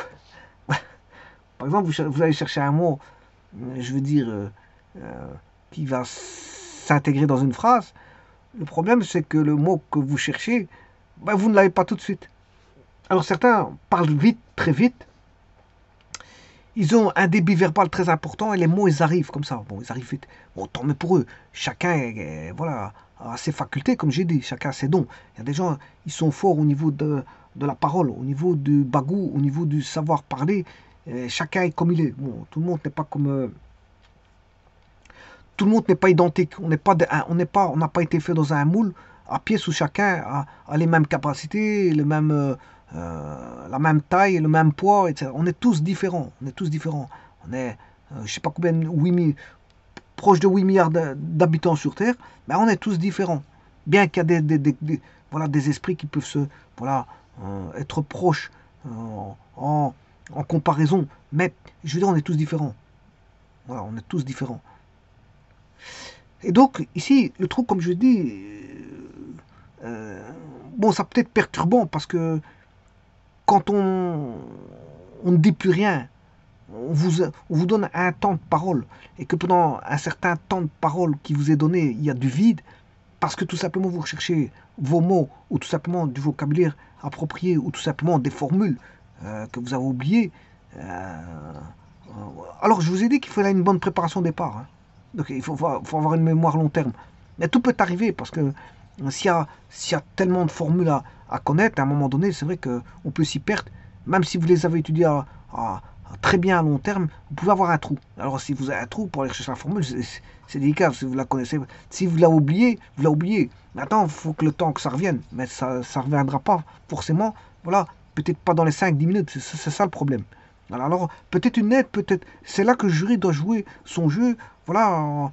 Par exemple, vous allez chercher un mot, je veux dire, qui va s'intégrer dans une phrase. Le problème, c'est que le mot que vous cherchez, ben, vous ne l'avez pas tout de suite. Alors certains parlent vite, très vite. Ils ont un débit verbal très important et les mots, ils arrivent comme ça. Bon, ils arrivent vite. Bon, tant mieux pour eux. Chacun voilà, a ses facultés, comme j'ai dit. Chacun a ses dons. Il y a des gens, ils sont forts au niveau de la parole, au niveau du bagou, au niveau du savoir parler. Chacun est comme il est. Bon, tout le monde n'est pas comme... tout le monde n'est pas identique. On n'a pas été fait dans un moule à pièce où chacun a les mêmes capacités, la même taille, le même poids, etc. On est tous différents. On est tous différents. On est, je sais pas combien, 8 000, proche de 8 milliards d'habitants sur Terre, ben on est tous différents. Bien qu'il y a voilà, des esprits qui peuvent voilà, être proches en comparaison, mais je veux dire, on est tous différents. Voilà, on est tous différents. Et donc, ici, le truc, comme je dis, bon, ça peut être perturbant parce que quand on ne dit plus rien, on vous donne un temps de parole et que pendant un certain temps de parole qui vous est donné, il y a du vide, parce que tout simplement vous recherchez vos mots ou tout simplement du vocabulaire approprié ou tout simplement des formules que vous avez oubliées. Alors je vous ai dit qu'il fallait une bonne préparation au départ. Hein. Donc il faut avoir une mémoire long terme. Mais tout peut arriver parce que s'il y a tellement de formules à connaître, à un moment donné, c'est vrai qu'on peut s'y perdre. Même si vous les avez étudiées très bien à long terme, vous pouvez avoir un trou. Alors si vous avez un trou pour aller chercher la formule, c'est délicat si vous la connaissez. Si vous l'avez oublié, vous l'avez oublié. Maintenant, il faut que le temps que ça revienne. Mais ça ne reviendra pas forcément. Voilà, peut-être pas dans les 5-10 minutes. C'est ça le problème. Alors peut-être une aide, peut-être. C'est là que le jury doit jouer son jeu. Voilà.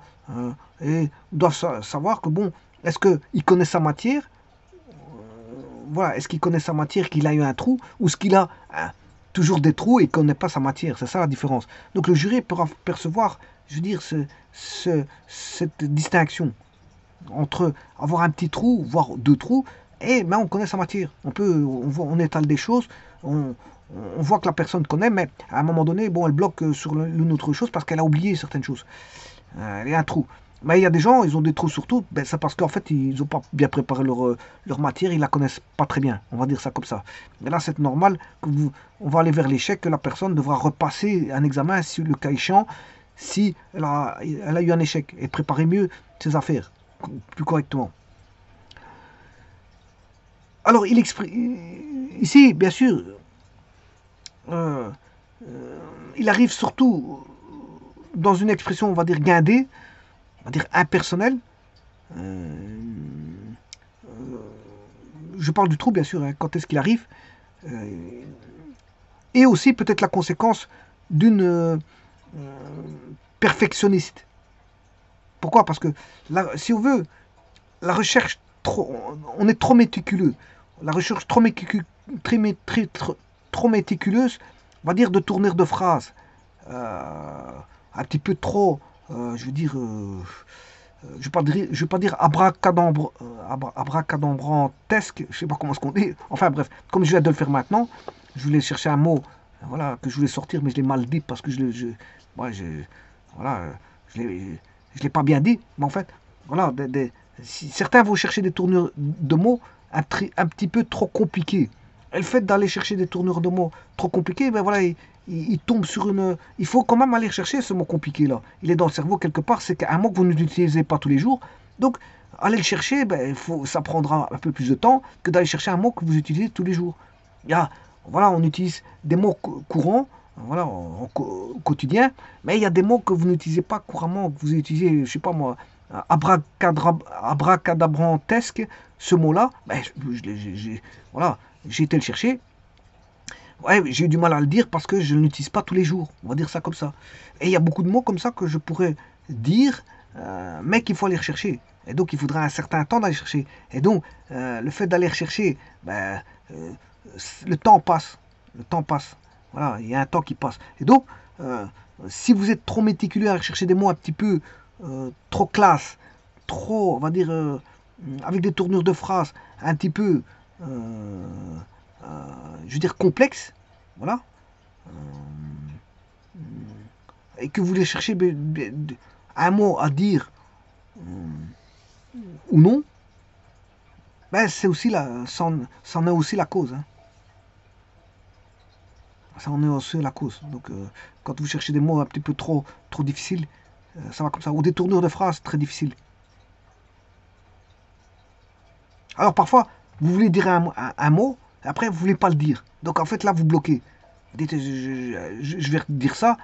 Et doit savoir que bon, est-ce qu'il connaît sa matière? Voilà, est-ce qu'il connaît sa matière, qu'il a eu un trou, ou est-ce qu'il a toujours des trous et qu'il ne connaît pas sa matière? C'est ça la différence. Donc le jury pourra percevoir, je veux dire, cette distinction entre avoir un petit trou, voire deux trous, et ben, on connaît sa matière. On étale des choses, on voit que la personne connaît, mais à un moment donné, bon, elle bloque sur une autre chose parce qu'elle a oublié certaines choses. Il y a un trou. Mais il y a des gens, ils ont des trous sur tout, ben c'est parce qu'en fait, ils n'ont pas bien préparé leur matière, ils la connaissent pas très bien, on va dire ça comme ça. Mais là, c'est normal, on va aller vers l'échec, que la personne devra repasser un examen, si le cas échéant, si elle a eu un échec, et préparer mieux ses affaires, plus correctement. Alors, il exprime, ici, bien sûr, il arrive surtout dans une expression, on va dire, guindée, on va dire impersonnelle. Je parle du trou, bien sûr, hein, quand est-ce qu'il arrive. Et aussi peut-être la conséquence d'une perfectionniste. Pourquoi? Parce que si on veut, la recherche, on est trop méticuleux. La recherche trop méticuleuse, on va dire de tournure de phrases. Un petit peu trop, je veux dire, je ne vais pas dire abracadabrantesque, je ne sais pas comment ce qu'on dit. Enfin bref, comme je viens de le faire maintenant, je voulais chercher un mot, voilà, que je voulais sortir, mais je l'ai mal dit parce que voilà, je l'ai pas bien dit. Mais en fait, voilà, certains vont chercher des tournures de mots un petit peu trop compliqués. Et le fait d'aller chercher des tournures de mots trop compliqués, ben voilà, il tombe sur une... Il faut quand même aller chercher ce mot compliqué là. Il est dans le cerveau quelque part, c'est un mot que vous n'utilisez pas tous les jours. Donc, aller le chercher, ben, ça prendra un peu plus de temps que d'aller chercher un mot que vous utilisez tous les jours. Voilà, on utilise des mots courants, voilà, au quotidien, mais il y a des mots que vous n'utilisez pas couramment, que vous utilisez, je sais pas moi, abracadabrantesque, ce mot-là, ben, voilà, j'ai été le chercher. Ouais, j'ai eu du mal à le dire parce que je ne l'utilise pas tous les jours. On va dire ça comme ça. Et il y a beaucoup de mots comme ça que je pourrais dire, mais qu'il faut aller rechercher. Et donc, il faudra un certain temps d'aller chercher. Et donc, le fait d'aller rechercher, ben, le temps passe. Le temps passe. Voilà, il y a un temps qui passe. Et donc, si vous êtes trop méticuleux à rechercher des mots un petit peu trop classe, trop, on va dire, avec des tournures de phrases un petit peu... je veux dire complexe, voilà, et que vous voulez chercher un mot à dire ou non, ben c'est aussi c'en est aussi la cause. Hein. Ça en est aussi la cause. Donc, quand vous cherchez des mots un petit peu trop difficiles, ça va comme ça. Ou des tournures de phrases très difficiles. Alors, parfois, vous voulez dire un mot, après, vous voulez pas le dire. Donc, en fait, là, vous bloquez. Vous dites, je vais dire ça.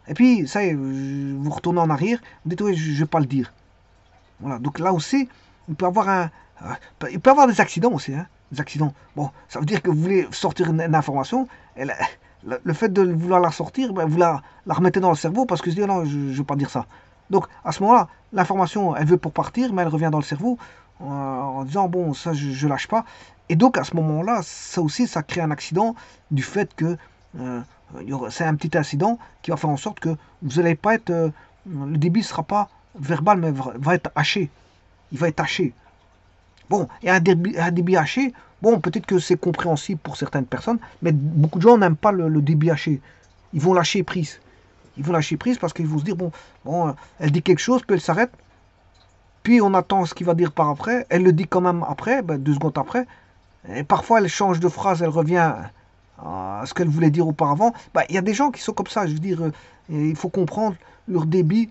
Et puis, ça y est, vous retournez en arrière. Vous dites, oui, je vais pas le dire. Voilà. Donc, là aussi, il peut y avoir des accidents aussi. Hein, des accidents. Bon, ça veut dire que vous voulez sortir une information. Et le fait de vouloir la sortir, ben, vous la remettez dans le cerveau parce que je dis, non, je ne veux pas dire ça. Donc, à ce moment-là, l'information, elle veut pour partir, mais elle revient dans le cerveau en disant, bon, ça, je lâche pas. Et donc, à ce moment-là, ça aussi, ça crée un accident du fait que c'est un petit incident qui va faire en sorte que vous n'allez pas être... le débit ne sera pas verbal, mais va être haché. Il va être haché. Bon, et un débit haché, bon, peut-être que c'est compréhensible pour certaines personnes, mais beaucoup de gens n'aiment pas le débit haché. Ils vont lâcher prise. Ils vont lâcher prise parce qu'ils vont se dire, bon, elle dit quelque chose, puis elle s'arrête, puis on attend ce qu'il va dire par après, elle le dit quand même après, 2 secondes après, et parfois elle change de phrase, elle revient à ce qu'elle voulait dire auparavant. Il y a des gens qui sont comme ça, je veux dire, il faut comprendre leur débit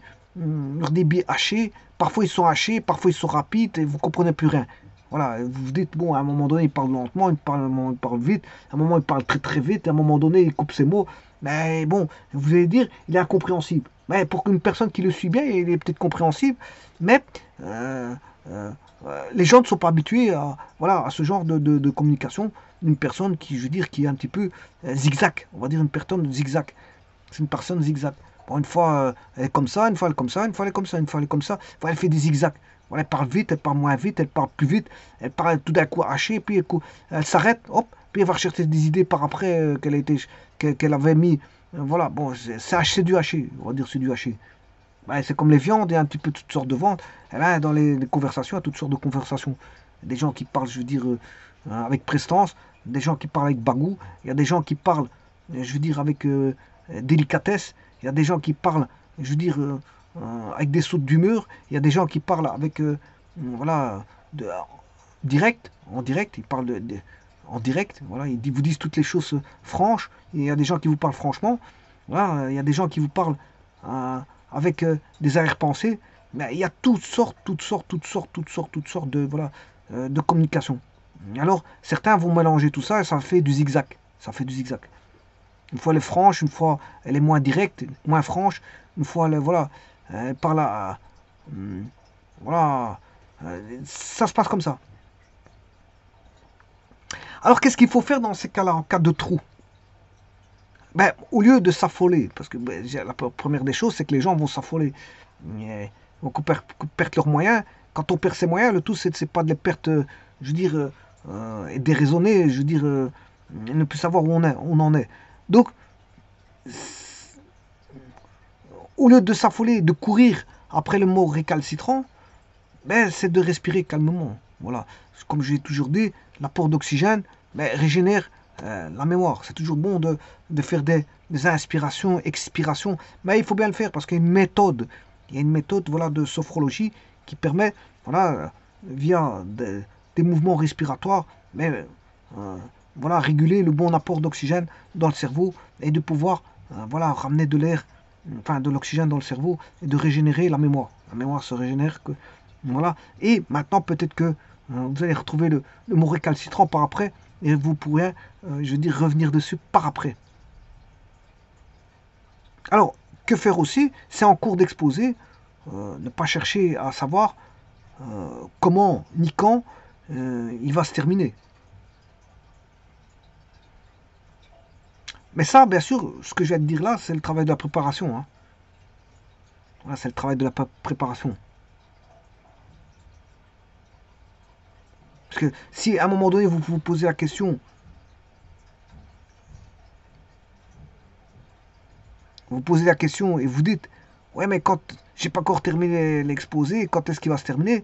haché, parfois ils sont hachés, parfois ils sont rapides, et vous ne comprenez plus rien. Voilà, vous vous dites, bon, à un moment donné, il parle lentement, à un moment, il parle vite, à un moment, il parle très très vite, à un moment donné, il coupe ses mots. Mais bon, vous allez dire, il est incompréhensible. Mais pour une personne qui le suit bien, il est peut-être compréhensible, mais euh, euh, les gens ne sont pas habitués à, voilà, à ce genre de communication. Une personne qui, je veux dire, qui est un petit peu zigzag. On va dire une personne zigzag. C'est une personne zigzag. Bon, une fois, elle est comme ça, une fois, elle est comme ça, une fois, elle est comme ça, une fois, elle est comme ça. Une fois, elle fait des zigzags. Voilà, elle parle vite, elle parle moins vite, elle parle plus vite, elle parle tout d'un coup haché, puis elle s'arrête, hop, puis elle va rechercher des idées par après qu'elle avait mis. Voilà, bon, c'est du haché, on va dire c'est du haché. Ouais, c'est comme les viandes, il y a un petit peu toutes sortes de viandes. Et là, dans les conversations, il y a toutes sortes de conversations. Des gens qui parlent, je veux dire, avec prestance, des gens qui parlent avec bagou, il y a des gens qui parlent, je veux dire, avec délicatesse, il y a des gens qui parlent, je veux dire, avec des sautes d'humeur, il y a des gens qui parlent avec, voilà, direct, en direct, ils parlent en direct, voilà, ils vous disent toutes les choses franches, il y a des gens qui vous parlent franchement, voilà, il y a des gens qui vous parlent euh, avec des arrière-pensées, mais il y a toutes sortes de, voilà, de communication. Alors, certains vont mélanger tout ça et ça fait du zigzag. Ça fait du zigzag. Une fois elle est franche, une fois elle est moins directe, moins franche, une fois elle, voilà, elle parle à, voilà, ça se passe comme ça. Alors, qu'est-ce qu'il faut faire dans ces cas-là, en cas de trou? Au lieu de s'affoler, parce que la première des choses, c'est que les gens vont s'affoler. Donc, on perd leurs moyens. Quand on perd ses moyens, le tout, c'est pas de les perdre, je veux dire, et déraisonner, je veux dire, ne plus savoir où on en est. Donc, au lieu de s'affoler, de courir après le mot récalcitrant, c'est de respirer calmement. Voilà. Comme j'ai toujours dit, l'apport d'oxygène régénère la mémoire. C'est toujours bon de faire des inspirations, expirations, mais il faut bien le faire parce qu'il y a une méthode. Il y a une méthode, voilà, de sophrologie qui permet, voilà, via des mouvements respiratoires, voilà, réguler le bon apport d'oxygène dans le cerveau et de pouvoir, voilà, ramener de l'air, enfin de l'oxygène dans le cerveau et de régénérer la mémoire. La mémoire se régénère que, voilà. Et maintenant, peut-être que vous allez retrouver le mot récalcitrant par après et vous pourrez, je veux dire, revenir dessus par après. Alors, que faire aussi? C'est en cours d'exposé, ne pas chercher à savoir comment ni quand il va se terminer. Mais ça, bien sûr, ce que je vais te dire là, c'est le travail de la préparation. Hein. Voilà, c'est le travail de la préparation. Parce que si à un moment donné, vous vous posez la question, et vous dites, ouais, mais quand j'ai pas encore terminé l'exposé, quand est-ce qu'il va se terminer?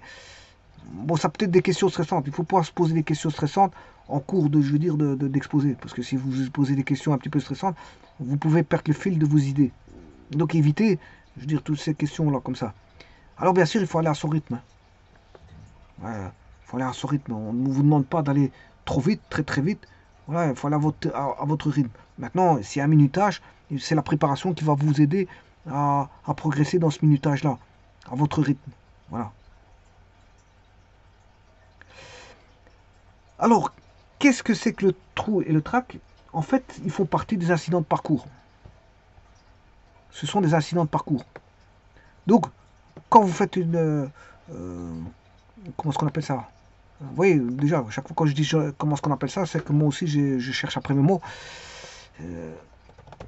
Bon, ça peut être des questions stressantes. Il faut pouvoir se poser des questions stressantes en cours de, je veux dire, d'exposé. Parce que si vous vous posez des questions un petit peu stressantes, vous pouvez perdre le fil de vos idées. Donc évitez, je veux dire, toutes ces questions-là comme ça. Alors bien sûr, il faut aller à son rythme. Ouais, il faut aller à son rythme. On ne vous demande pas d'aller trop vite, très très vite. Voilà, il faut aller à votre rythme. Maintenant, s'il y a un minutage, c'est la préparation qui va vous aider à progresser dans ce minutage-là, à votre rythme. Voilà. Alors, qu'est-ce que c'est que le trou et le trac? En fait, ils font partie des incidents de parcours. Ce sont des incidents de parcours. Donc, quand vous faites comment est-ce qu'on appelle ça? Vous voyez, déjà, chaque fois quand je dis comment est-ce qu'on appelle ça, c'est que moi aussi, je cherche après mes mots.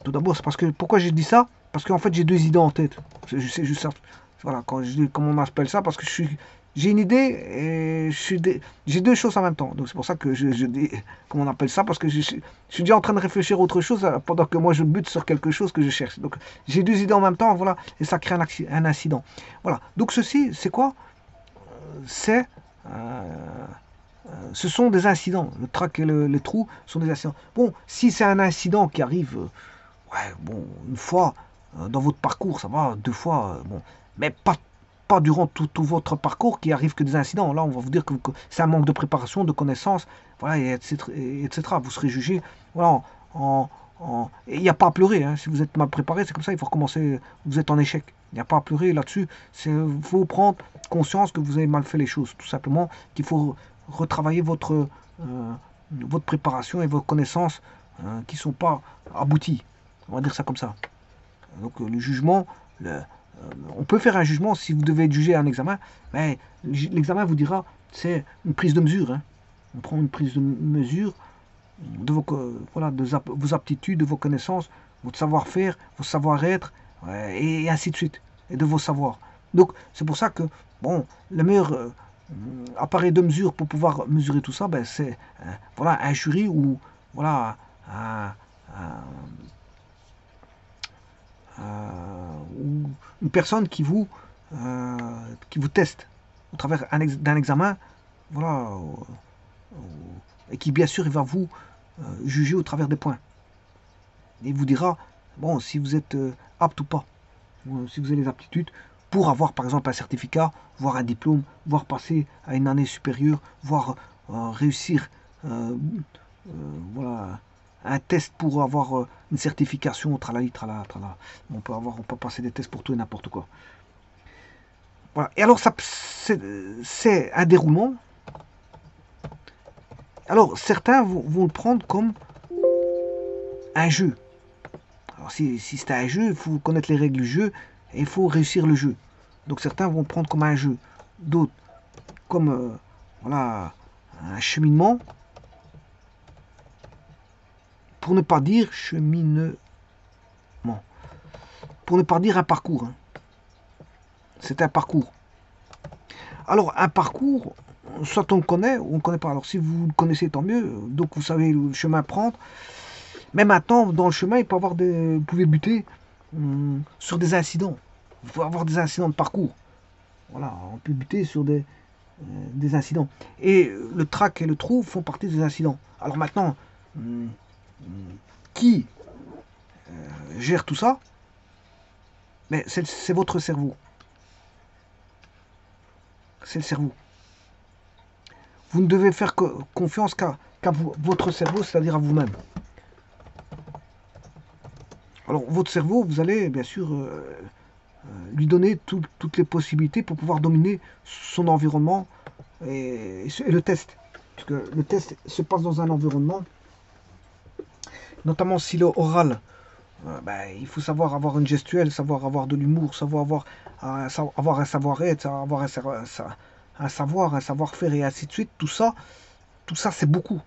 Tout d'abord, c'est parce que, pourquoi j'ai dit ça? Parce qu'en fait, j'ai deux idées en tête. C'est juste ça. Voilà, quand je dis comment on appelle ça, parce que j'ai une idée et j'ai deux choses en même temps. Donc c'est pour ça que je dis comment on appelle ça, parce que je suis déjà en train de réfléchir à autre chose pendant que moi je bute sur quelque chose que je cherche. Donc j'ai deux idées en même temps, voilà, et ça crée un incident. Voilà. Donc ceci, c'est quoi? C'est ce sont des incidents. Le trac et le trou sont des incidents. Bon, si c'est un incident qui arrive, ouais, bon, une fois dans votre parcours, ça va, deux fois, bon, mais pas durant tout votre parcours qui arrive que des incidents. Là, on va vous dire que c'est un manque de préparation, de connaissances, voilà, et etc. Vous serez jugé, voilà, il n'y a pas à pleurer, hein. Si vous êtes mal préparé, c'est comme ça, il faut recommencer, vous êtes en échec. Il n'y a pas à pleurer là-dessus. Il faut prendre conscience que vous avez mal fait les choses, tout simplement, qu'il faut retravailler votre préparation et vos connaissances qui ne sont pas abouties. On va dire ça comme ça. Donc le jugement, on peut faire un jugement si vous devez être jugé à un examen, mais l'examen vous dira c'est une prise de mesure. Hein. On prend une prise de mesure de voilà, de vos aptitudes, de vos connaissances, votre savoir-faire, vos savoir-être, et ainsi de suite, et de vos savoirs. Donc c'est pour ça que bon, le meilleur appareil de mesure pour pouvoir mesurer tout ça, ben, c'est voilà, un jury ou voilà, ou une personne qui vous teste au travers d'un examen, voilà, et qui bien sûr il va vous juger au travers des points. Et il vous dira, bon, si vous êtes apte ou pas, si vous avez les aptitudes pour avoir par exemple un certificat, voire un diplôme, voire passer à une année supérieure, voire réussir voilà, un test pour avoir une certification, tralali, tralala, tralala. On peut passer des tests pour tout et n'importe quoi. Voilà. Et alors, c'est un déroulement. Alors, certains vont le prendre comme un jeu. Alors, si c'est un jeu, il faut connaître les règles du jeu et il faut réussir le jeu. Donc, certains vont le prendre comme un jeu. D'autres, comme voilà, un cheminement. Pour ne pas dire cheminement. Pour ne pas dire un parcours. Hein. C'est un parcours. Alors, un parcours, soit on le connaît ou on ne connaît pas. Alors, si vous le connaissez, tant mieux. Donc, vous savez le chemin à prendre. Mais maintenant, dans le chemin, vous pouvez buter sur des incidents. Vous pouvez avoir des incidents de parcours. Voilà, on peut buter sur des incidents. Et le trac et le trou font partie des incidents. Alors maintenant, qui gère tout ça? Mais c'est votre cerveau. C'est le cerveau. Vous ne devez faire confiance qu'à votre cerveau, c'est-à-dire à vous-même. Alors, votre cerveau, vous allez bien sûr lui donner toutes les possibilités pour pouvoir dominer son environnement et le test. Parce que le test se passe dans un environnement, notamment si le oral, ben, il faut savoir avoir une gestuelle, savoir avoir de l'humour, savoir avoir un savoir-être, avoir un savoir-faire et ainsi de suite. Tout ça c'est beaucoup.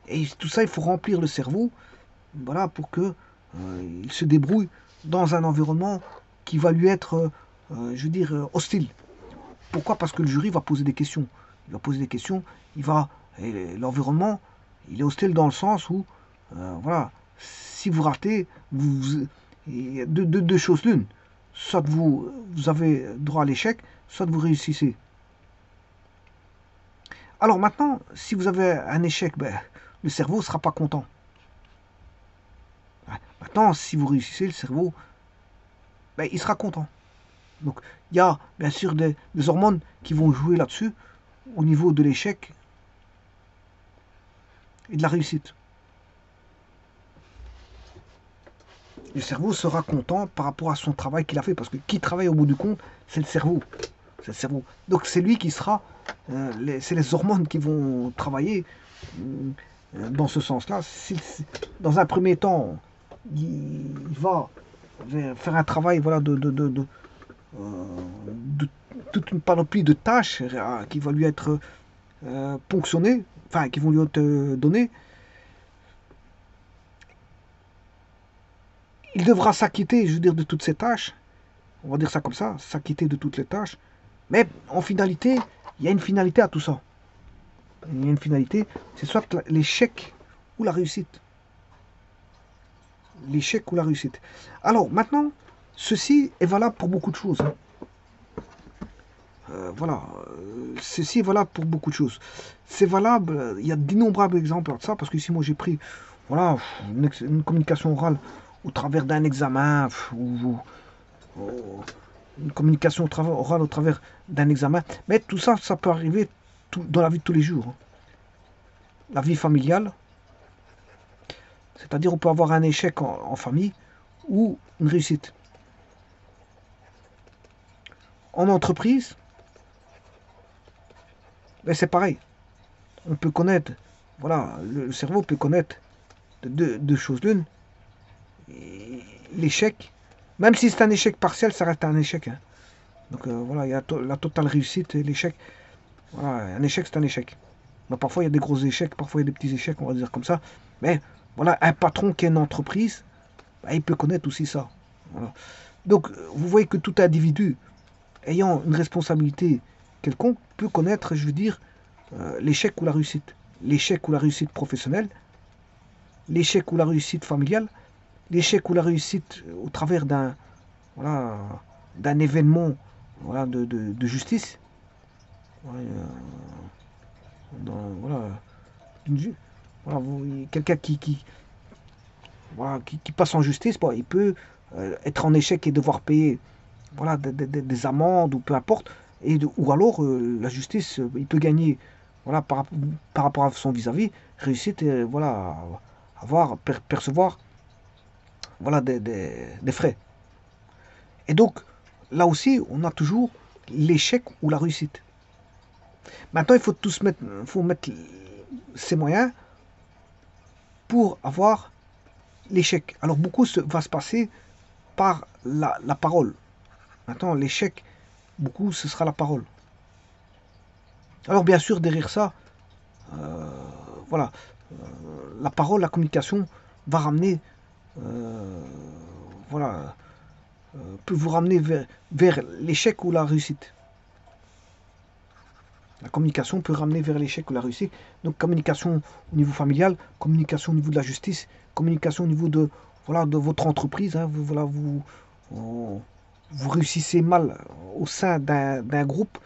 Et tout ça, il faut remplir le cerveau, voilà, pour que il se débrouille dans un environnement qui va lui être, je veux dire, hostile. Pourquoi? Parce que le jury va poser des questions. Il va poser des questions, l'environnement, il est hostile dans le sens où, voilà, si vous ratez, il y a deux choses l'une. Soit vous avez droit à l'échec, soit vous réussissez. Alors maintenant, si vous avez un échec, ben, le cerveau ne sera pas content. Maintenant, si vous réussissez, le cerveau, ben, il sera content. Donc, il y a bien sûr des hormones qui vont jouer là-dessus, au niveau de l'échec et de la réussite. Le cerveau sera content par rapport à son travail qu'il a fait, parce que qui travaille au bout du compte, c'est le cerveau. C'est le cerveau. Donc, c'est lui qui sera, c'est les hormones qui vont travailler dans ce sens-là. Dans un premier temps, il va faire un travail, voilà, de toute une panoplie de tâches qui va lui être ponctionnées, enfin qui vont lui être données. Il devra s'acquitter, je veux dire, de toutes ces tâches, on va dire ça comme ça, s'acquitter de toutes les tâches. Mais en finalité, il y a une finalité à tout ça. Il y a une finalité, c'est soit l'échec ou la réussite. L'échec ou la réussite. Alors maintenant, ceci est valable pour beaucoup de choses. Hein. Voilà, ceci est valable pour beaucoup de choses. C'est valable, il y a d'innombrables exemples de ça, parce que si moi j'ai pris voilà, une communication orale au travers d'un examen, ou une communication orale au travers d'un examen, mais tout ça, ça peut arriver dans la vie de tous les jours. Hein. La vie familiale, c'est-à-dire on peut avoir un échec en famille ou une réussite. En entreprise, ben c'est pareil. On peut connaître, voilà, le cerveau peut connaître deux choses l'une. L'échec, même si c'est un échec partiel, ça reste un échec. Hein. Donc voilà, il y a la totale réussite et l'échec. Voilà, un échec, c'est un échec. Ben, parfois, il y a des gros échecs, parfois, il y a des petits échecs, on va dire comme ça. Mais voilà, un patron qui a une entreprise, ben, il peut connaître aussi ça. Voilà. Donc, vous voyez que tout individu ayant une responsabilité quelconque peut connaître, je veux dire, l'échec ou la réussite. L'échec ou la réussite professionnelle, l'échec ou la réussite familiale, l'échec ou la réussite au travers voilà, d'un événement voilà, de justice. Ouais, voilà, voilà, quelqu'un voilà, qui passe en justice, bon, il peut être en échec et devoir payer voilà, des amendes ou peu importe, ou alors la justice, il peut gagner voilà, par rapport à son vis-à-vis, réussite voilà, percevoir voilà, des frais. Et donc, là aussi, on a toujours l'échec ou la réussite. Maintenant, il faut mettre ses moyens pour avoir l'échec. Alors, beaucoup va se passer par la parole. Maintenant, l'échec, beaucoup, ce sera la parole. Alors, bien sûr, derrière ça, voilà, la parole, la communication va ramener, voilà, peut vous ramener vers l'échec ou la réussite. La communication peut ramener vers l'échec ou la réussite. Donc communication au niveau familial, communication au niveau de la justice, communication au niveau voilà, de votre entreprise. Hein, voilà, vous réussissez mal au sein d'un groupe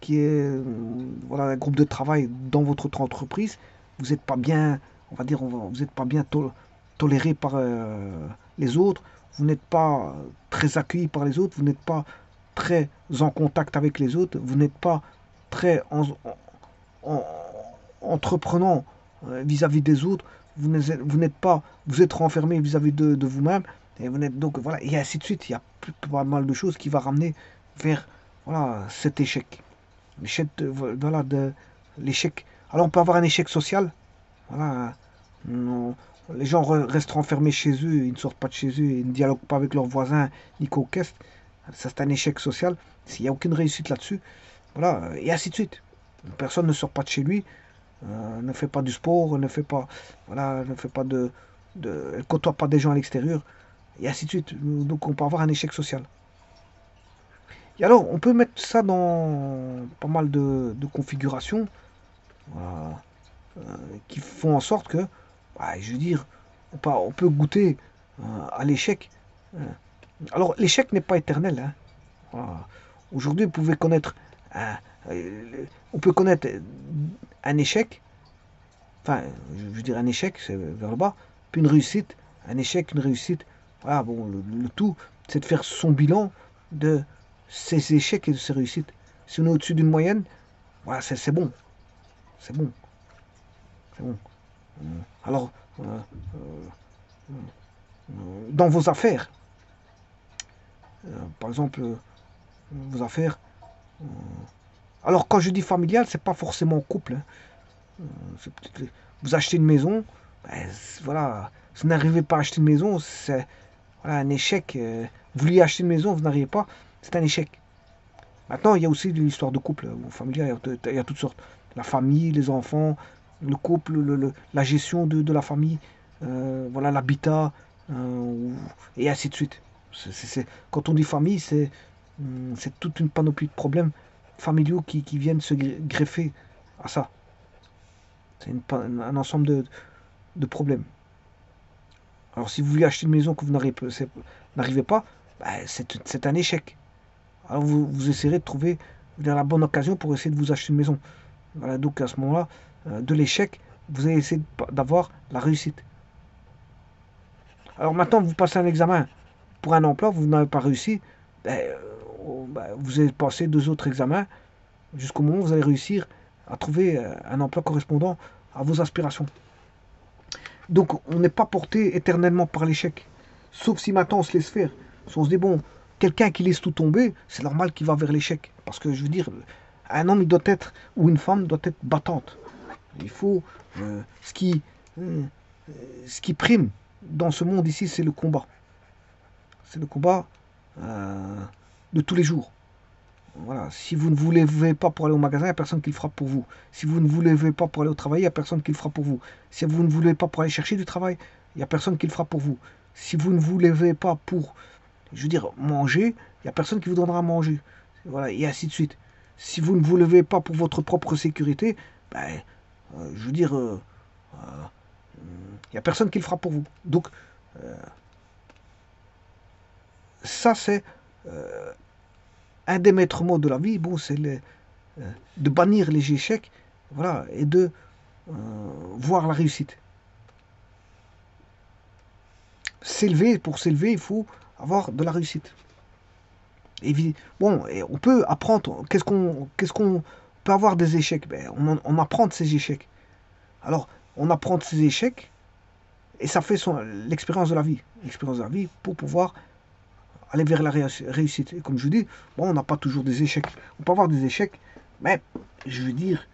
qui est voilà, un groupe de travail dans votre entreprise. Vous n'êtes pas bien, on va dire, vous n'êtes pas bien toléré par les autres. Vous n'êtes pas très accueilli par les autres. Vous n'êtes pas très en contact avec les autres. Vous n'êtes pas très en- entreprenant vis-à-vis des autres, vous n'êtes pas, vous êtes renfermé vis-à-vis de vous-même, et vous n'êtes donc voilà, et ainsi de suite. Il y a pas mal de choses qui va ramener vers voilà cet échec, l'échec voilà de l'échec. Alors on peut avoir un échec social, voilà, les gens restent renfermés chez eux, ils ne sortent pas de chez eux, ils ne dialoguent pas avec leurs voisins, ni qu'au-caisse. Ça c'est un échec social. S'il n'y a aucune réussite là-dessus, voilà, et ainsi de suite. Personne ne sort pas de chez lui, ne fait pas du sport, ne fait pas, voilà, ne fait pas elle côtoie pas des gens à l'extérieur, et ainsi de suite. Donc on peut avoir un échec social. Et alors, on peut mettre ça dans pas mal de configurations voilà, qui font en sorte que, bah, je veux dire, on peut goûter à l'échec. Euh, Alors, l'échec n'est pas éternel. Hein. Voilà. Aujourd'hui, vous pouvez connaître on peut connaître un échec, enfin, je veux dire un échec, c'est vers le bas, puis une réussite, un échec, une réussite. Voilà, bon, le tout, c'est de faire son bilan de ses échecs et de ses réussites. Si on est au-dessus d'une moyenne, voilà, c'est bon, c'est bon, c'est bon. Alors, dans vos affaires, par exemple, vos affaires, alors quand je dis familial, c'est pas forcément couple. Hein. Vous achetez une maison, ben, voilà, si vous n'arrivez pas à acheter une maison, c'est voilà, un échec. Vous vouliez acheter une maison, vous n'arrivez pas, c'est un échec. Maintenant, il y a aussi l'histoire de couple, familial, il y a toutes sortes. La famille, les enfants, le couple, la gestion de la famille, voilà, l'habitat, et ainsi de suite. Quand on dit famille, c'est toute une panoplie de problèmes familiaux qui viennent se greffer à ça. C'est un ensemble de problèmes. Alors si vous voulez acheter une maison que vous n'arrivez pas, bah, c'est un échec. Alors vous essayerez de trouver la bonne occasion pour essayer de vous acheter une maison. Voilà, donc à ce moment-là, de l'échec, vous allez essayer d'avoir la réussite. Alors maintenant, vous passez un examen pour un emploi, vous n'avez pas réussi, ben, vous allez passer deux autres examens jusqu'au moment où vous allez réussir à trouver un emploi correspondant à vos aspirations. Donc on n'est pas porté éternellement par l'échec. Sauf si maintenant on se laisse faire. Si on se dit, bon, quelqu'un qui laisse tout tomber, c'est normal qu'il va vers l'échec. Parce que je veux dire, un homme il doit être, ou une femme doit être battante. Il faut, euh, ce, qui, euh, ce qui prime dans ce monde ici, c'est le combat. C'est le combat de tous les jours. Voilà. Si vous ne vous levez pas pour aller au magasin, il n'y a personne qui le fera pour vous. Si vous ne vous levez pas pour aller au travail, il n'y a personne qui le fera pour vous. Si vous ne vous levez pas pour aller chercher du travail, il n'y a personne qui le fera pour vous. Si vous ne vous levez pas pour, je veux dire, manger, il n'y a personne qui vous donnera à manger. Voilà, et ainsi de suite. Si vous ne vous levez pas pour votre propre sécurité, ben, je veux dire, il n'y a personne qui le fera pour vous. Donc, ça, c'est un des maîtres mots de la vie. Bon, c'est de bannir les échecs, voilà, et de voir la réussite. Pour s'élever, il faut avoir de la réussite. Bon, et on peut apprendre. Qu'est-ce qu'on peut avoir des échecs? Ben, on apprend de ces échecs. Alors, on apprend de ces échecs et ça fait l'expérience de la vie. L'expérience de la vie pour pouvoir aller vers la réussite. Et comme je vous dis, bon, on n'a pas toujours des échecs. On peut avoir des échecs, mais je veux dire,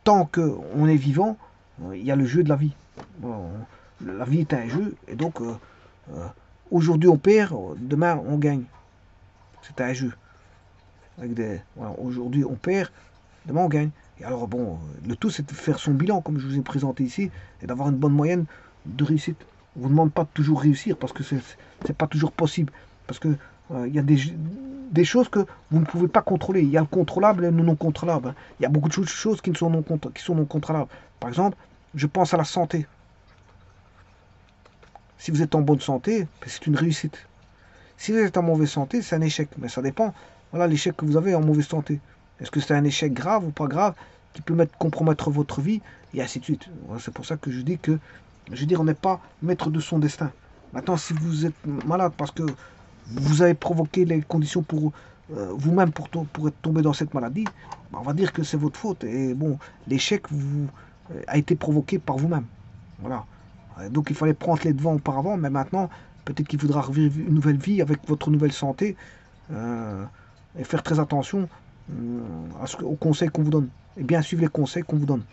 tant qu'on est vivant, il y a le jeu de la vie. Bon, la vie est un jeu, et donc aujourd'hui on perd, demain on gagne. C'est un jeu. Voilà, aujourd'hui on perd, demain on gagne. Et alors bon, le tout c'est de faire son bilan, comme je vous ai présenté ici, et d'avoir une bonne moyenne de réussite. On ne vous demande pas de toujours réussir, parce que c'est pas toujours possible. Parce que il y a des choses que vous ne pouvez pas contrôler. Il y a le contrôlable et le non contrôlable. Il y a beaucoup de choses qui sont non contrôlables. Par exemple, je pense à la santé. Si vous êtes en bonne santé, ben, c'est une réussite. Si vous êtes en mauvaise santé, c'est un échec. Mais ça dépend. Voilà l'échec que vous avez en mauvaise santé. Est-ce que c'est un échec grave ou pas grave qui peut compromettre votre vie et ainsi de suite. Voilà, c'est pour ça que je dis que, je veux dire, on n'est pas maître de son destin. Maintenant, si vous êtes malade parce que vous avez provoqué les conditions pour vous-même pour être tombé dans cette maladie, ben, on va dire que c'est votre faute. Et bon, l'échec a été provoqué par vous-même. Voilà. Donc il fallait prendre les devants auparavant, mais maintenant, peut-être qu'il faudra revivre une nouvelle vie avec votre nouvelle santé et faire très attention aux conseils qu'on vous donne. Et bien suivre les conseils qu'on vous donne.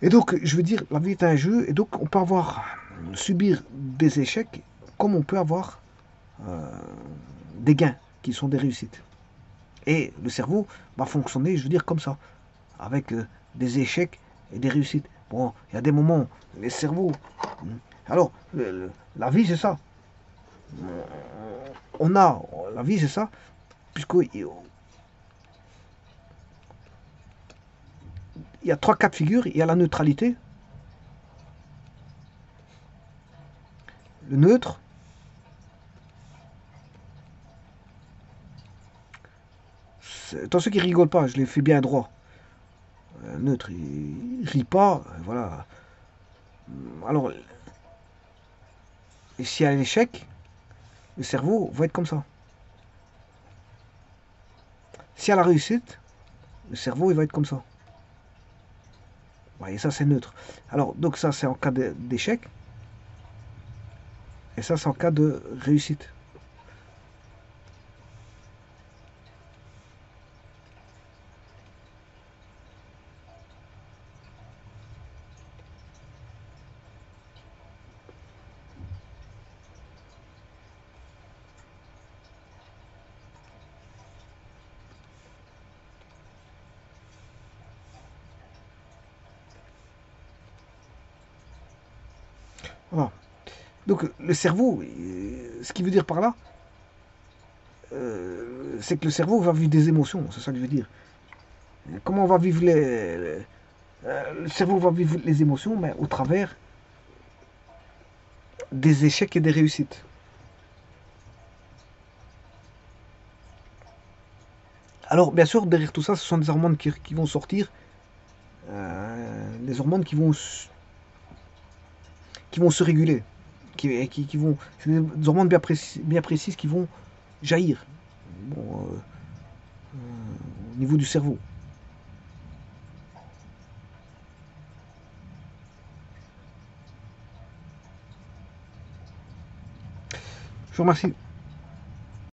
Et donc, je veux dire, la vie est un jeu, et donc on peut subir des échecs, comme on peut avoir euh, des gains, qui sont des réussites. Et le cerveau va fonctionner, je veux dire, comme ça, avec des échecs et des réussites. Bon, il y a des moments, les cerveaux. Alors, la vie, c'est ça. On a, la vie, c'est ça, puisqu'il y a trois cas de figure. Il y a la neutralité, le neutre, attention qu'il rigole pas, je l'ai fait bien droit. Neutre, il rit pas, voilà. Alors, s'il y a l'échec, le cerveau va être comme ça. S'il y a la réussite, le cerveau il va être comme ça. Ouais, et ça c'est neutre. Alors, donc ça c'est en cas d'échec, et ça c'est en cas de réussite. Voilà. Donc le cerveau, ce qu'il veut dire par là, c'est que le cerveau va vivre des émotions, c'est ça que je veux dire. Comment on va vivre le cerveau va vivre les émotions, mais au travers des échecs et des réussites. Alors, bien sûr, derrière tout ça, ce sont des hormones qui vont sortir, des hormones qui vont se réguler, qui vont, c'est des hormones bien précises qui vont jaillir bon, au niveau du cerveau. Je vous remercie.